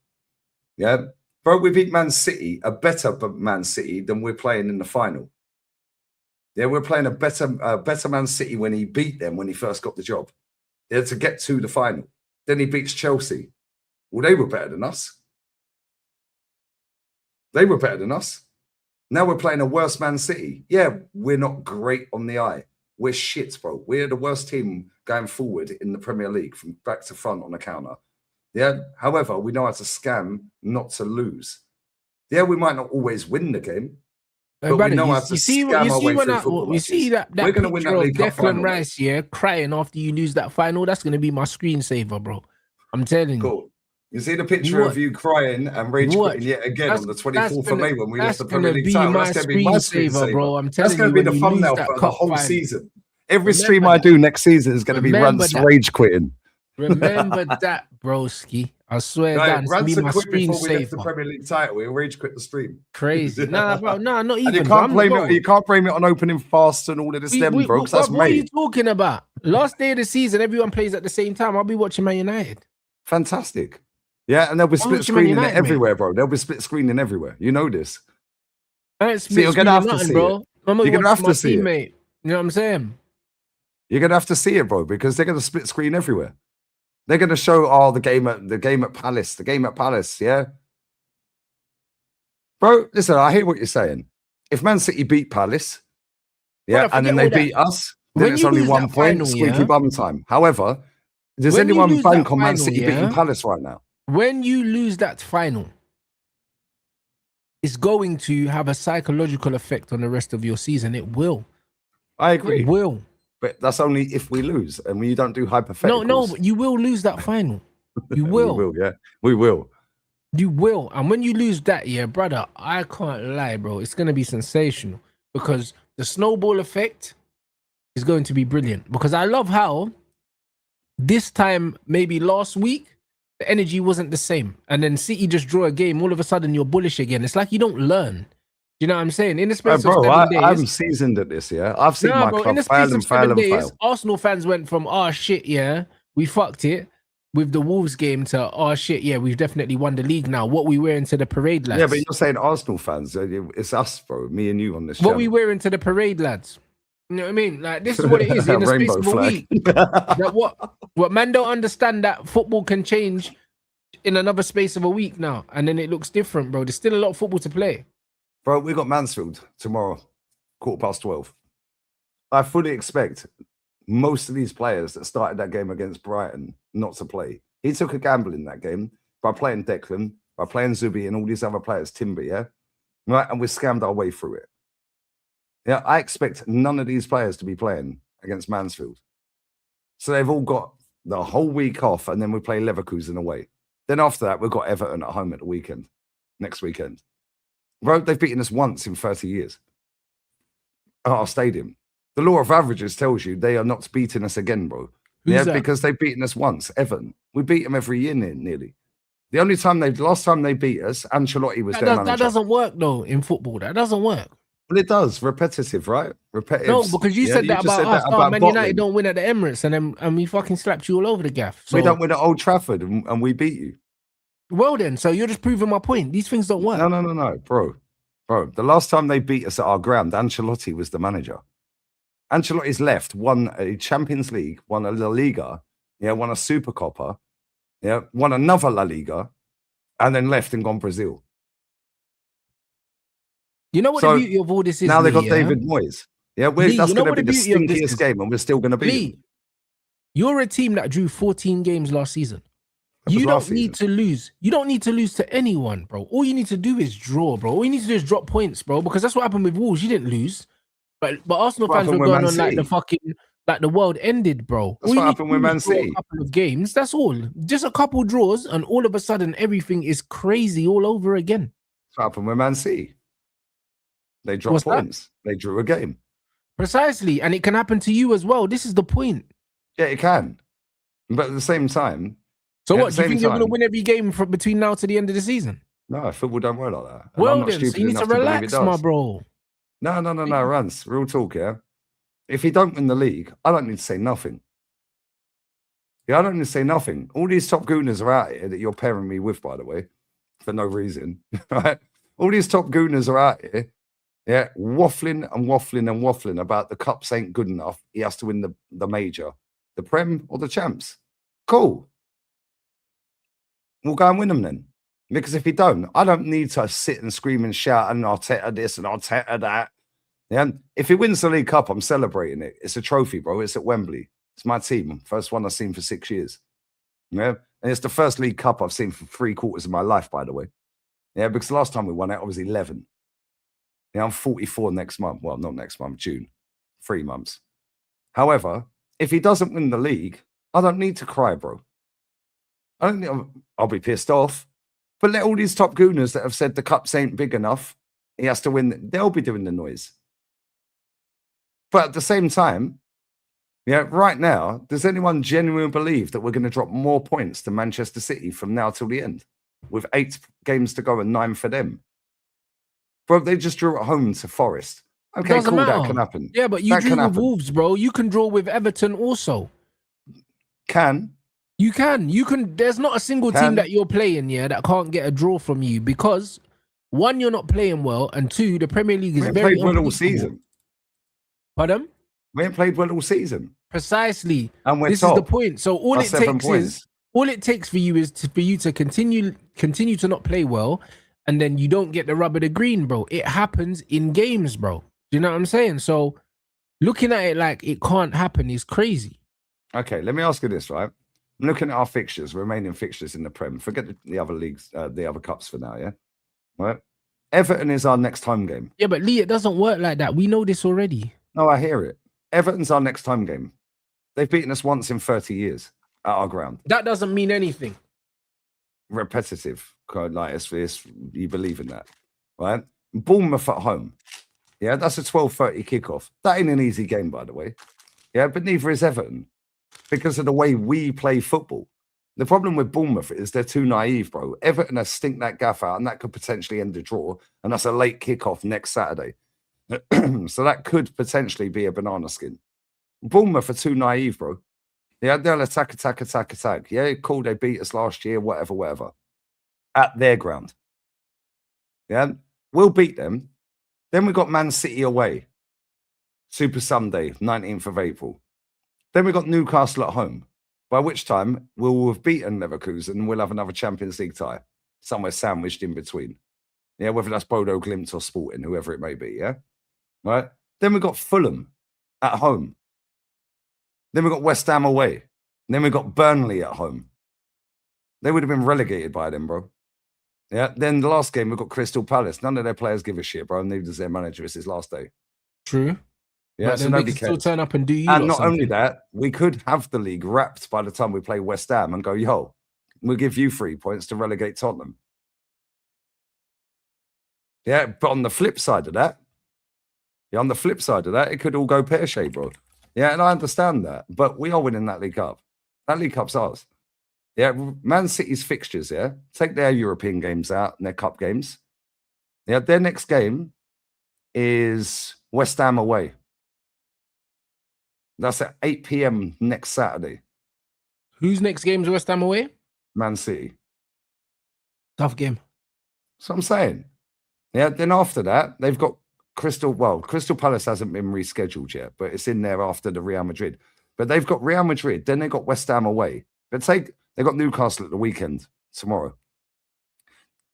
Yeah. Bro, we beat Man City, a better Man City than we're playing in the final. Yeah, we're playing a better Man City when he beat them when he first got the job. Yeah, to get to the final. Then he beats Chelsea. Well, they were better than us. They were better than us. Now we're playing a worse Man City. Yeah, we're not great on the eye. We're shit, bro. We're the worst team going forward in the Premier League from back to front on the counter. Yeah. However, we know how to scam not to lose. Yeah, we might not always win the game. But brother, we know how to scam our way through football. You see that we're going to win that League Cup final, Rice here crying after you lose that final. That's going to be my screensaver, bro. I'm telling you. You see the picture of you crying and rage quitting yet again on the 24th of May when we lost the Premier League title. That's going to be my screensaver, bro. I'm telling you. That's going to be the thumbnail for the whole season. Every stream I do next season is going to be Rants rage quitting. Remember that, broski. I swear down. It's Rants be my quit before we left the screensaver. Premier League title. We rage quit the stream. Crazy. Nah, bro. Nah, not even. And you can't blame it on opening fast and all of this, bro. That's what are you talking about? Last day of the season, everyone plays at the same time. I'll be watching Man United. Fantastic. Yeah, and there'll be split screening everywhere, bro. There'll be split screening everywhere. You know this. So you're gonna have to see it. You're gonna have to see it. You know what I'm saying? You're gonna have to see it, bro, because they're gonna split screen everywhere. They're gonna show the game at Palace, yeah. Bro, listen, I hear what you're saying. If Man City beat Palace, and then they beat us, then it's only 1 point, squeaky bum time. However, does anyone bank on Man City beating Palace right now? When you lose that final, it's going to have a psychological effect on the rest of your season. It will. I agree. It will. But that's only if we lose and we don't do hypotheticals. No, but you will lose that final. You will. We will, yeah. We will. You will. And when you lose that, brother, I can't lie, bro. It's going to be sensational because the snowball effect is going to be brilliant. Because I love how this time, maybe last week, the energy wasn't the same. And then City just draw a game. All of a sudden, you're bullish again. It's like you don't learn. You know what I'm saying? In the space of 7 days, I'm seasoned at this, yeah. I've seen my club fail. Arsenal fans went from, shit, we fucked it with the Wolves game to, shit, we've definitely won the league now. What we wear into the parade, lads. Yeah, but you're saying Arsenal fans. It's us, bro. Me and you on this What we wear into the parade, lads. You know what I mean? Like, this is what it is in the space of a week. What man don't understand that football can change in another space of a week now. And then it looks different, bro. There's still a lot of football to play. Bro, we got Mansfield tomorrow, 12:15. I fully expect most of these players that started that game against Brighton not to play. He took a gamble in that game by playing Declan, by playing Zubi and all these other players, Timber, yeah? Right, and we scammed our way through it. Yeah, I expect none of these players to be playing against Mansfield. So they've all got the whole week off, and then we play Leverkusen away. Then after that, we've got Everton at home at the weekend, next weekend. Bro, they've beaten us once in 30 years at our stadium. The law of averages tells you they are not beating us again, bro. Because they've beaten us once, Everton. We beat them every year nearly. The last time they beat us, Ancelotti was their manager. That doesn't work, though, in football. That doesn't work. Well, it does. Repetitive, right? Repetitive. No, because you said that about us. Man United don't win at the Emirates, and we fucking slapped you all over the gaff. So, we don't win at Old Trafford, and we beat you. Well then, so you're just proving my point. These things don't work. No, bro. The last time they beat us at our ground, Ancelotti was the manager. Ancelotti's left, won a Champions League, won a La Liga, won a Super Copa, won another La Liga, and then left and gone Brazil. You know what the beauty of all this is? Now they got David Moyes. Yeah, that's going to be the stinkiest game, and we're still going to beat them. You're a team that drew 14 games last season. You don't need to lose. You don't need to lose to anyone, bro. All you need to do is draw, bro. All you need to do is drop points, bro. Because that's what happened with Wolves. You didn't lose, but Arsenal fans were going on like the world ended, bro. That's what happened with Man City. A couple of games. That's all. Just a couple draws, and all of a sudden everything is crazy all over again. That's what happened with Man City. They dropped points. They drew a game. Precisely, and it can happen to you as well. This is the point. Yeah, it can. But at the same time. So what? Do you think you're going to win every game from between now to the end of the season? No, football don't work like that. Well then, so you need to relax, my bro. No, Rants. Real talk, yeah? If he don't win the league, I don't need to say nothing. Yeah, I don't need to say nothing. All these top gooners are out here that you're pairing me with, by the way, for no reason, right? All these top gooners are out here, waffling about the cups ain't good enough. He has to win the major, the Prem or the Champs. Cool. We'll go and win them then. Because if he don't, I don't need to sit and scream and shout and Arteta this and Arteta that. Yeah. If he wins the League Cup, I'm celebrating it. It's a trophy, bro. It's at Wembley. It's my team. First one I've seen for 6 years. Yeah. And it's the first League Cup I've seen for 3/4 of my life, by the way. Yeah, because the last time we won it, I was 11. Yeah, I'm 44 next month. Well, not next month, June. 3 months. However, if he doesn't win the league, I don't need to cry, bro. I'll be pissed off. But let all these top gooners that have said the cups ain't big enough, he has to win, they'll be doing the noise. But at the same time, yeah, right now, does anyone genuinely believe that we're going to drop more points to Manchester City from now till the end? With 8 games to go and 9 for them. Bro, they just drew at home to Forest. Okay, cool, that can happen. Yeah, but you drew with Wolves, bro. You can draw with Everton also. You can. There's not a single team that you're playing, that can't get a draw from you because 1, you're not playing well, and 2, the Premier League is very played well all season. Pardon? We ain't played well all season. Precisely. And this is the point. So all it takes for you is for you to continue to not play well, and then you don't get the rub of the green, bro. It happens in games, bro. Do you know what I'm saying? So looking at it like it can't happen is crazy. Okay, let me ask you this, right? I'm looking at our fixtures, remaining fixtures in the Prem. Forget the other leagues, the other cups for now, yeah? Right? Everton is our next home game. Yeah, but Lee, it doesn't work like that. We know this already. No, I hear it. Everton's our next home game. They've beaten us once in 30 years at our ground. That doesn't mean anything. Repetitive. Like it's, you believe in that, right? Bournemouth at home. Yeah, that's a 12:30 kickoff. That ain't an easy game, by the way. Yeah, but neither is Everton because of the way we play football. The problem with Bournemouth is they're too naive, bro. Everton has stink that gaff out, and that could potentially end the draw. And that's a late kickoff next Saturday. So that could potentially be a banana skin. Bournemouth are too naive, bro. Yeah, they'll attack. Yeah, cool, they beat us last year, whatever. At their ground. Yeah, we'll beat them. Then we got Man City away. Super Sunday, 19th of April. Then we got Newcastle at home, by which time we'll have beaten Leverkusen and we'll have another Champions League tie, somewhere sandwiched in between. Yeah, whether that's Bodo Glimt or Sporting, whoever it may be, yeah? Right? Then we got Fulham at home. Then we got West Ham away. And then we got Burnley at home. They would have been relegated by them, bro. Yeah, then the last game, we got Crystal Palace. None of their players give a shit, bro. Neither does their manager. It's his last day. True. Yeah, so nobody can still turn up and do you. And not only that, we could have the league wrapped by the time we play West Ham and go, yo, we'll give you 3 points to relegate Tottenham. Yeah, but on the flip side of that, it could all go pear-shaped, bro. Yeah, and I understand that, but we are winning that League Cup. That League Cup's ours. Yeah, Man City's fixtures, yeah? Take their European games out and their cup games. Yeah, their next game is West Ham away. That's at 8 p.m. next Saturday. Whose next game is West Ham away? Man City. Tough game. So I'm saying. Yeah, then after that, they've got Crystal Palace hasn't been rescheduled yet, but it's in there after the Real Madrid. But they've got Real Madrid, then they've got West Ham away. But they got Newcastle at the weekend tomorrow.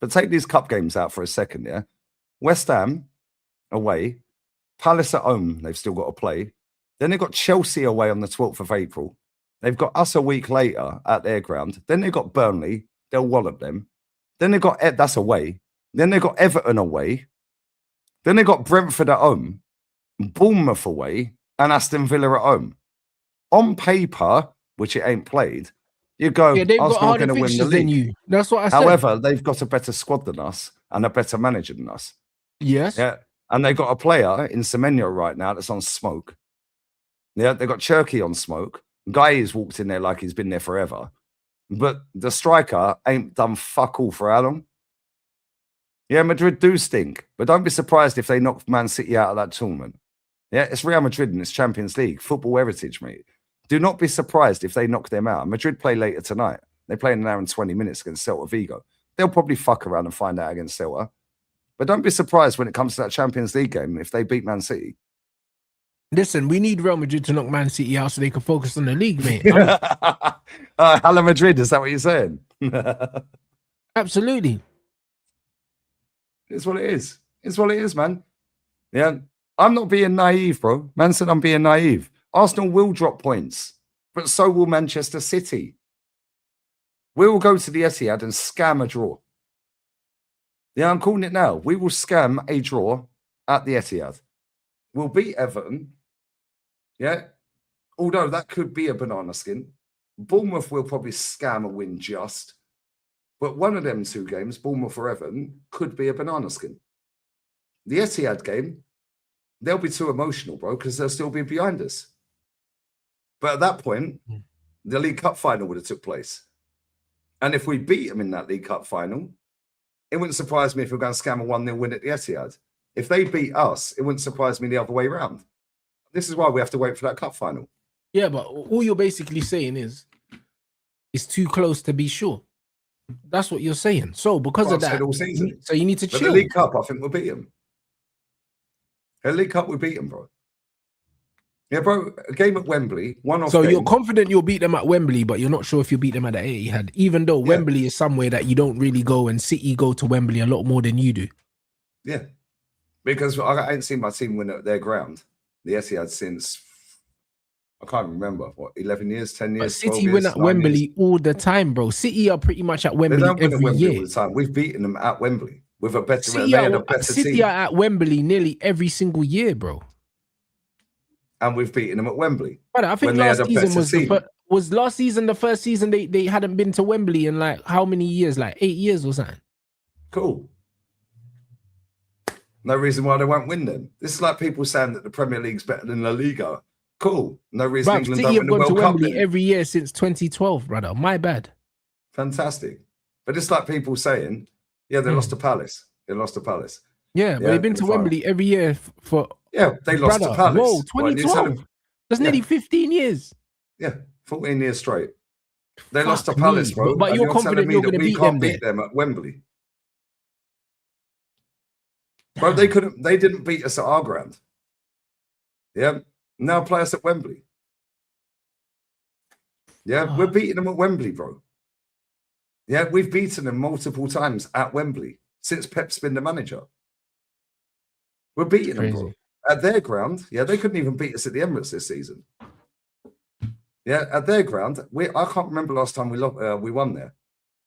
But take these cup games out for a second, yeah? West Ham away, Palace at home, they've still got to play. Then they've got Chelsea away on the 12th of April. They've got us a week later at their ground. Then they've got Burnley, they'll wallop them. Then they've got, that's away. Then they've got Everton away. Then they've got Brentford at home, Bournemouth away, and Aston Villa at home. On paper, which it ain't played, you go, they've got harder fixtures than you. That's what I said. However, they've got a better squad than us and a better manager than us. Yes. Yeah. And they've got a player in Semenyo right now that's on smoke. Yeah, they've got Cherky on smoke. Guy has walked in there like he's been there forever. But the striker ain't done fuck all for how long? Yeah, Madrid do stink. But don't be surprised if they knock Man City out of that tournament. Yeah, it's Real Madrid and it's Champions League. Football heritage, mate. Do not be surprised if they knock them out. Madrid play later tonight. They play in an hour and 20 minutes against Celta Vigo. They'll probably fuck around and find out against Celta. But don't be surprised when it comes to that Champions League game if they beat Man City. Listen, we need Real Madrid to knock Man City out so they can focus on the league, mate. Hala Madrid, is that what you're saying? Absolutely. It's what it is. It's what it is, man. Yeah, I'm not being naive, bro. Man said I'm being naive. Arsenal will drop points, but so will Manchester City. We will go to the Etihad and scam a draw. Yeah, I'm calling it now. We will scam a draw at the Etihad. We'll beat Everton. Yeah. Although that could be a banana skin. Bournemouth will probably scam a win just. But one of them 2 games, Bournemouth or Everton, could be a banana skin. The Etihad game, they'll be too emotional, bro, because they'll still be behind us. But at that point, the League Cup final would have took place. And if we beat them in that League Cup final, it wouldn't surprise me if we're going to scam a 1-0 win at the Etihad. If they beat us, it wouldn't surprise me the other way around. This is why we have to wait for that cup final. Yeah, but all you're basically saying is it's too close to be sure. That's what you're saying. So because of that, so you need to chill. The League Cup, I think we'll beat them. The League Cup, we beat them, bro. Yeah, bro, a game at Wembley, one-off So game. you're confident you'll beat them at Wembley, but you're not sure if you'll beat them at the Etihad, even though Wembley is somewhere that you don't really go, and City go to Wembley a lot more than you do. Yeah, because I ain't seen my team win at their ground, the Etihad, since, I can't remember, what, 11 years, 10 years, but City win at Wembley all the time, bro. City are pretty much at Wembley every year. All the time. We've beaten them at Wembley with a better, City are at Wembley nearly every single year, bro. And we've beaten them at Wembley. But I think last season was last season the first season they hadn't been to Wembley in like how many years? Like 8 years or something. Cool. No reason why they won't win them. This is like people saying that the Premier League's better than La Liga. Cool. No reason England don't win the World Cup. Wembley every year since 2012, brother. My bad. Fantastic. But it's like people saying, yeah, they lost to Palace. They lost to Palace. Yeah, but they've been to Wembley every year for. Yeah, they lost to Palace. Whoa, 2012. That's nearly 15 years. Yeah, 14 years straight. They lost to Palace, bro. But you're confident you're going to beat them there. Beat them at Wembley. Bro, they couldn't. They didn't beat us at our ground. Yeah, now play us at Wembley. Yeah, we're beating them at Wembley, bro. Yeah, we've beaten them multiple times at Wembley since Pep's been the manager. We're beating them, bro. At their ground, yeah, they couldn't even beat us at the Emirates this season. Yeah, at their ground, I can't remember last time we won there.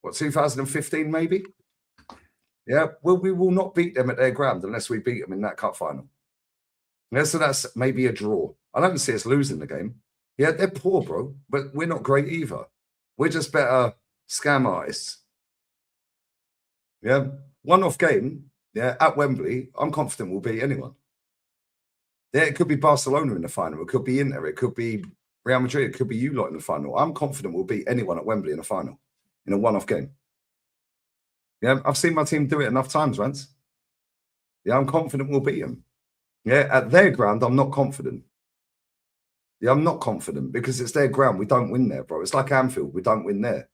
What, 2015 maybe? Yeah, well, we will not beat them at their ground unless we beat them in that cup final. Yeah, so that's maybe a draw. I don't see us losing the game. Yeah, they're poor, bro, but we're not great either. We're just better scam artists. Yeah, one-off game, yeah, at Wembley, I'm confident we'll beat anyone. Yeah, it could be Barcelona in the final. It could be Inter. It could be Real Madrid. It could be you lot in the final. I'm confident we'll beat anyone at Wembley in the final in a one-off game. Yeah, I've seen my team do it enough times, Rants. Yeah, I'm confident we'll beat them. Yeah, at their ground, I'm not confident. Yeah, I'm not confident because it's their ground. We don't win there, bro. It's like Anfield. We don't win there.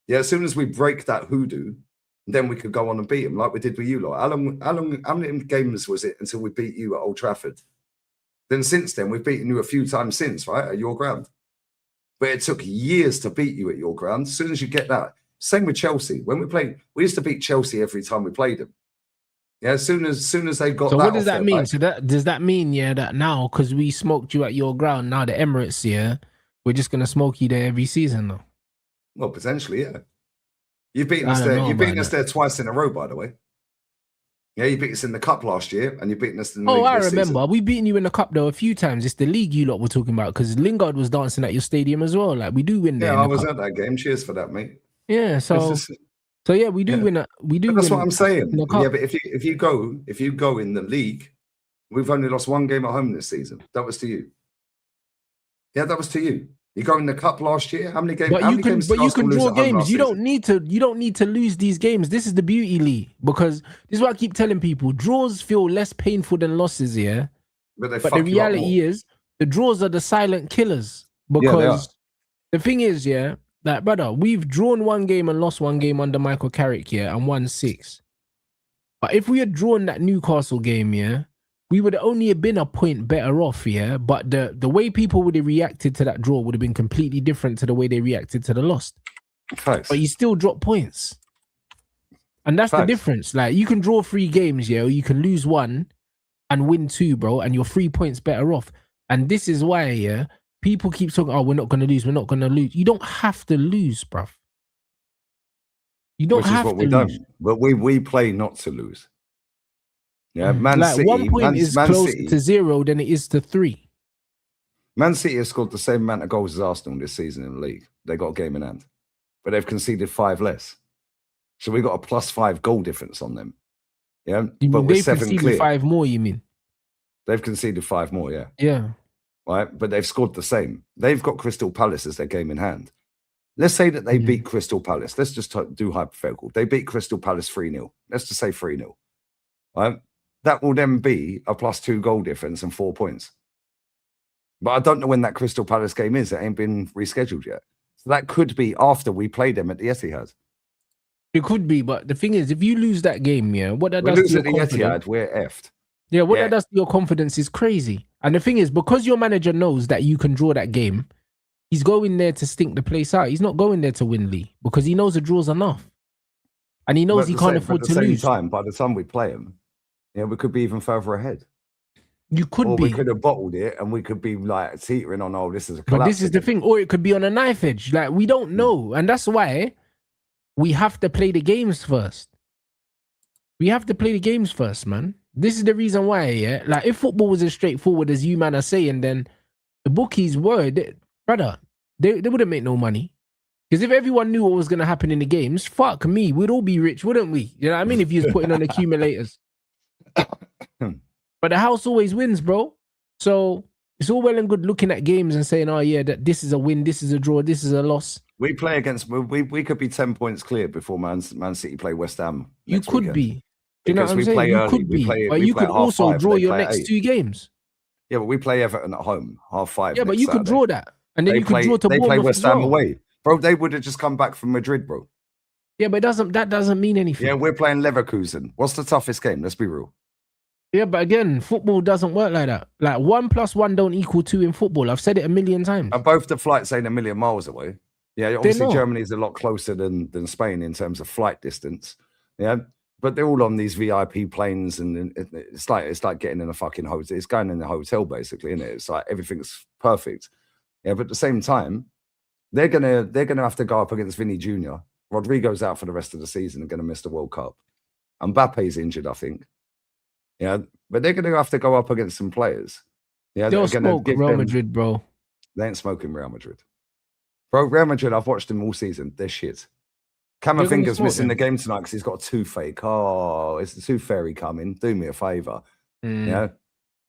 Yeah, as soon as we break that hoodoo, then we could go on and beat them like we did with you lot. How many games was it until we beat you at Old Trafford? Then since then, we've beaten you a few times since, right, at your ground. But it took years to beat you at your ground. As soon as you get that, same with Chelsea. When we played, we used to beat Chelsea every time we played them. Yeah, as soon as they got. So what does that mean? So does that mean, yeah, that now because we smoked you at your ground, now the Emirates, yeah, we're just gonna smoke you there every season, though? Well, potentially, yeah. You've beaten us there. You've beaten us there twice in a row, by the way. Yeah, you beat us in the cup last year, and you beaten us in the league I remember. Season. We beaten you in the cup though a few times. It's the league you lot were talking about because Lingard was dancing at your stadium as well. Like we do win there. Yeah, I was at that game. Cheers for that, mate. Yeah, so yeah, we do win. We do. That's what I'm saying. Yeah, but if you go in the league, we've only lost one game at home this season. That was to you. Yeah, that was to you. You go in the cup last year. How many games? But you can draw games. You don't need to lose these games. This is the beauty, Lee, because this is what I keep telling people. Draws feel less painful than losses, yeah. But the reality is, the draws are the silent killers. Because the thing is, yeah, that brother, we've drawn one game and lost one game under Michael Carrick, yeah, and won 6. But if we had drawn that Newcastle game, yeah, we would only have been a point better off, yeah. But the way people would have reacted to that draw would have been completely different to the way they reacted to the loss. Facts. But you still drop points. And that's the difference. Like you can draw 3 games, yeah, or you can lose 1 and win 2, bro, and you're 3 points better off. And this is why, yeah, people keep talking, oh, we're not gonna lose, we're not gonna lose. You don't have to lose, bruv. You don't have to lose. But we play not to lose. Yeah, Man like City. 1 point is closer to 0 than it is to 3. Man City has scored the same amount of goals as Arsenal this season in the league. They got a game in hand, but they've conceded 5 less. So we got a +5 goal difference on them. Yeah, but we're they've 7 conceded clear. 5 more. You mean? They've conceded 5 more. Yeah. Yeah. Right, but they've scored the same. They've got Crystal Palace as their game in hand. Let's say that they beat Crystal Palace. Let's just do hypothetical. They beat Crystal Palace 3-0. Let's just say 3-0. Right? That will then be a +2 goal difference and 4 points. But I don't know when that Crystal Palace game is. It ain't been rescheduled yet. So that could be after we play them at the Etihad. It could be, but the thing is, if you lose that game, what that does to your confidence, Etihad, we're effed. Yeah, that does to your confidence is crazy. And the thing is, because your manager knows that you can draw that game, he's going there to stink the place out. He's not going there to win league because he knows the draw's enough. And he knows he can't afford to lose. By the time we play him, we could be even further ahead. You could or be. we could have bottled it and we could be like teetering on, this is a collapse. But this is the thing. Or it could be on a knife edge. Like, we don't know. And that's why we have to play the games first. We have to play the games first, man. This is the reason why, Like, if football was as straightforward as you man are saying, then the bookies were, brother, they wouldn't make no money. Because if everyone knew what was going to happen in the games, fuck me, we'd all be rich, wouldn't we? You know what I mean? If you was putting on accumulators. But the house always wins, bro. So it's all well and good looking at games and saying, that this is a win, this is a draw, this is a loss. We play against, we could be 10 points clear before Man City play West Ham. You could be. Do you know what I'm saying? You could be. But you could also draw your next 2 games. Yeah, but we play Everton at home, 5:30. Yeah, but you could draw that. And then you could draw to Bournemouth. They play West Ham away. Bro, they would have just come back from Madrid, bro. Yeah, but that doesn't mean anything. Yeah, we're playing Leverkusen. What's the toughest game? Let's be real. Yeah, but again, football doesn't work like that. Like 1 + 1 don't equal 2 in football. I've said it a million times. And both the flights ain't a million miles away. Yeah, obviously Germany's a lot closer than Spain in terms of flight distance. Yeah, but they're all on these VIP planes, and it's like getting in a fucking hotel. It's going in a hotel basically, isn't it? It's like everything's perfect. Yeah, but at the same time, they're gonna have to go up against Vinny Jr. Rodrigo's out for the rest of the season and gonna miss the World Cup. Mbappe's injured, I think. Yeah, but they're gonna have to go up against some players. Yeah, they'll smoke Real Madrid, bro. They ain't smoking Real Madrid. Bro, Real Madrid, I've watched them all season. They're shit. Camavinga's missing the game tonight because he's got a toothache. Oh, it's the tooth fairy coming. Do me a favour. Yeah.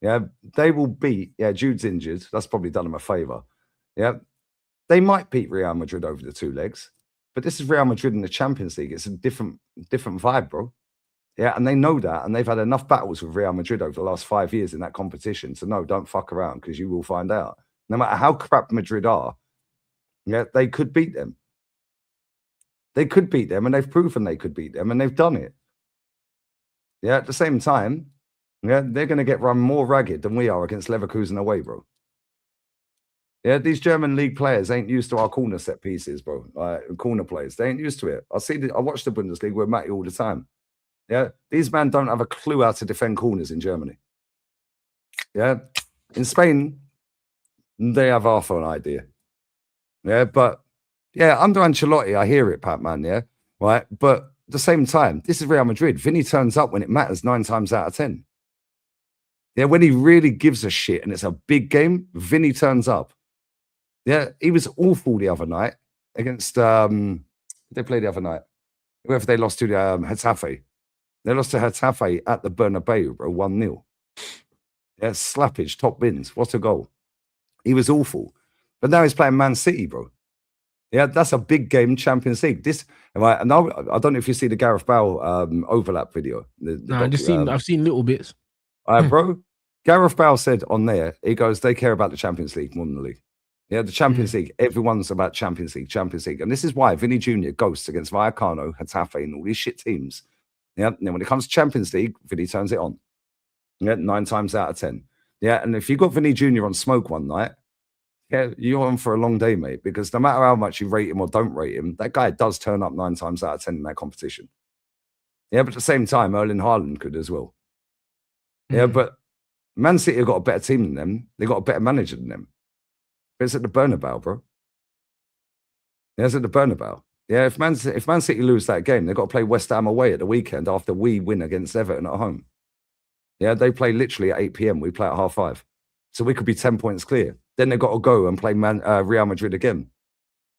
Yeah. They will beat. Yeah, Jude's injured. That's probably done him a favour. Yeah. They might beat Real Madrid over the 2 legs, but this is Real Madrid in the Champions League. It's a different vibe, bro. Yeah, and they know that, and they've had enough battles with Real Madrid over the last 5 years in that competition. So no, don't fuck around because you will find out. No matter how crap Madrid are, yeah, they could beat them. They could beat them, and they've proven they could beat them, and they've done it. Yeah, at the same time, yeah, they're going to get run more ragged than we are against Leverkusen away, bro. Yeah, these German league players ain't used to our corner set pieces, bro. Corner plays, they ain't used to it. I watch the Bundesliga with Matty all the time. Yeah, these men don't have a clue how to defend corners in Germany. Yeah, in Spain, they have half an idea. Yeah, but yeah, under Ancelotti, I hear it, Pat, man. Yeah, right. But at the same time, this is Real Madrid. Vinny turns up when it matters 9 times out of 10. Yeah, when he really gives a shit and it's a big game, Vinny turns up. Yeah, he was awful the other night against. They played the other night. Whoever they lost to, Getafe. They lost to Getafe at the Bernabeu, bro, 1-0. Yeah, slappage, top bins. What a goal. He was awful. But now he's playing Man City, bro. Yeah, that's a big game, Champions League. And I don't know if you see the Gareth Bale overlap video. I've seen little bits. All right, bro. Gareth Bale said on there, he goes, they care about the Champions League more than the league. Yeah, the Champions League, everyone's about Champions League. And this is why Vinny Jr. ghosts against Vallecano, Getafe, and all these shit teams. Yeah, and then when it comes to Champions League, Vinny turns it on. Yeah, 9 times out of 10. Yeah, and if you got Vinny Jr. on smoke one night, yeah, you're on for a long day, mate, because no matter how much you rate him or don't rate him, that guy does turn up 9 times out of 10 in that competition. Yeah, but at the same time, Erling Haaland could as well. Yeah, but Man City have got a better team than them. They've got a better manager than them. But it's at the Bernabeu, bro. Yeah, it's at the Bernabeu. Yeah, if Man City lose that game, they've got to play West Ham away at the weekend after we win against Everton at home. Yeah, they play literally at 8 p.m. We play at 5:30. So we could be 10 points clear. Then they've got to go and play Real Madrid again.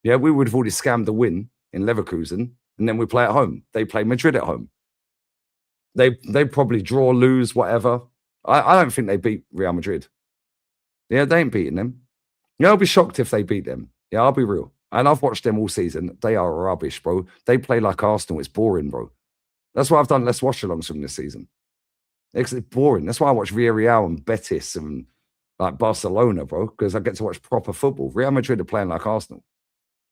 Yeah, we would have already scammed the win in Leverkusen, and then we play at home. They play Madrid at home. They probably draw, lose, whatever. I don't think they beat Real Madrid. Yeah, they ain't beating them. Yeah, I'll be shocked if they beat them. Yeah, I'll be real. And I've watched them all season. They are rubbish, bro. They play like Arsenal. It's boring, bro. That's why I've done less watch-alongs from this season. It's boring. That's why I watch Villarreal and Betis and like Barcelona, bro, because I get to watch proper football. Real Madrid are playing like Arsenal.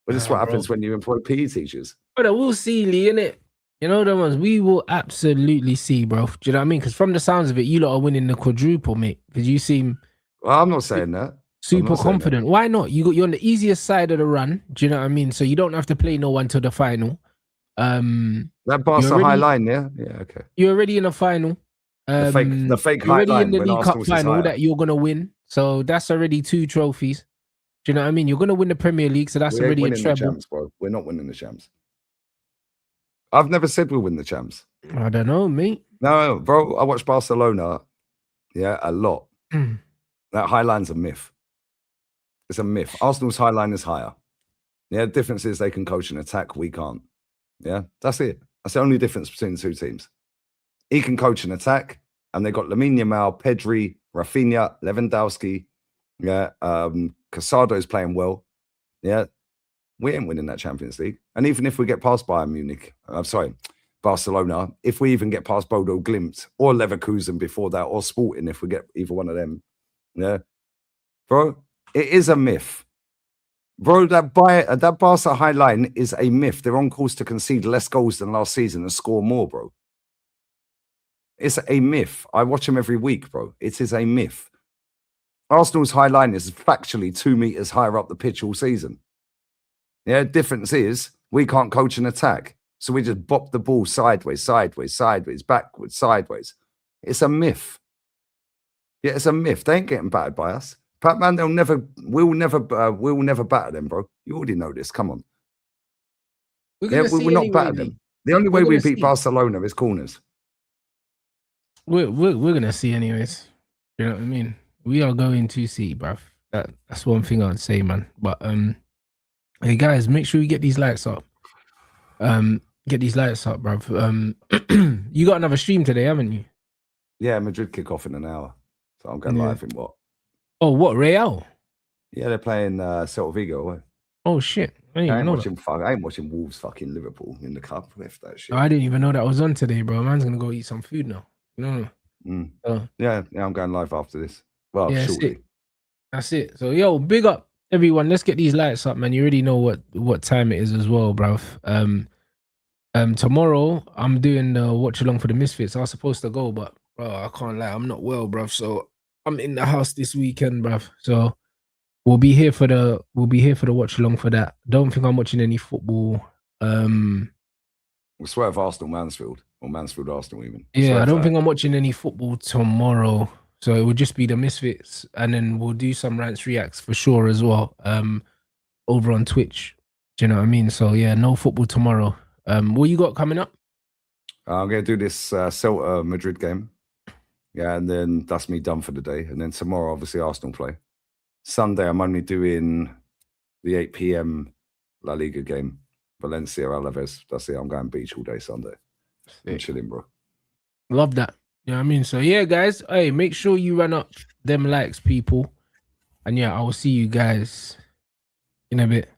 But this is what happens when you employ PE teachers. But we'll see, Lee, innit? You know the ones we will absolutely see, bro. Do you know what I mean? Because from the sounds of it, you lot are winning the quadruple, mate. Because you seem well, I'm not saying that. Super confident. Why not? You're on the easiest side of the run. Do you know what I mean? So you don't have to play no one till the final. That Barca high line, yeah? Yeah, okay. You're already in a final. The fake you're high already line in the League Cup final that you're gonna win. So that's already 2 trophies. Do you know what I mean? You're gonna win the Premier League, so that's already a treble. Champs, bro. We're not winning the champs. I've never said we'll win the champs. I don't know, mate. No, bro. I watch Barcelona, yeah, a lot. That high line's a myth. It's a myth. Arsenal's high line is higher. Yeah, the difference is they can coach and attack. We can't. Yeah, that's it. That's the only difference between the two teams. He can coach and attack, and they got Lamine Yamal, Pedri, Rafinha, Lewandowski. Yeah, Casado's playing well. Yeah, we ain't winning that Champions League. And even if we get past Bayern Munich, Barcelona, if we even get past Bodo Glimt or Leverkusen before that, or Sporting, if we get either one of them, yeah, bro, it is a myth. Bro, that Barca high line is a myth. They're on course to concede less goals than last season and score more, bro. It's a myth. I watch them every week, bro. It is a myth. Arsenal's high line is factually 2 meters higher up the pitch all season. Yeah, difference is we can't coach an attack. So we just bop the ball sideways, backwards, sideways. It's a myth. Yeah, it's a myth. They ain't getting battered by us. Batman, we'll never batter them, bro. You already know this. Come on. We're not battering them. The only way we beat Barcelona is corners. We're gonna see anyways. You know what I mean? We are going to see, bruv. That's one thing I'd say, man. But hey guys, make sure you get these lights up. Get these lights up, bruv. You got another stream today, haven't you? Yeah, Madrid kick off in an hour. So I'm going live in what? Oh, what, Real? Yeah, they're playing Celta Vigo away. Oh shit. I ain't watching Wolves fucking Liverpool in the cup with that shit. I didn't even know that was on today, bro. Man's gonna go eat some food now. You know. Yeah, I'm going live after this. Well, yeah, shortly. That's it. So yo, big up everyone. Let's get these lights up, man. You already know what time it is as well, bruv. Tomorrow I'm doing the watch along for the Misfits. I was supposed to go, but bro, I can't lie, I'm not well, bruv. So I'm in the house this weekend, bruv. So we'll be here for the watch along for that. Don't think I'm watching any football. We'll swear of Arsenal Mansfield or Mansfield Arsenal even. Yeah, I don't think I'm watching any football tomorrow. So it would just be the Misfits, and then we'll do some Rants Reacts for sure as well. Over on Twitch. Do you know what I mean? So yeah, no football tomorrow. What you got coming up? I'm gonna do this Celta Madrid game. Yeah, and then that's me done for the day. And then tomorrow, obviously, Arsenal play. Sunday, I'm only doing the 8 p.m. La Liga game. Valencia, Alaves. That's it. I'm going beach all day Sunday. I'm chilling, bro. Love that. You know what I mean? So, yeah, guys. Hey, make sure you run up them likes, people. And, yeah, I will see you guys in a bit.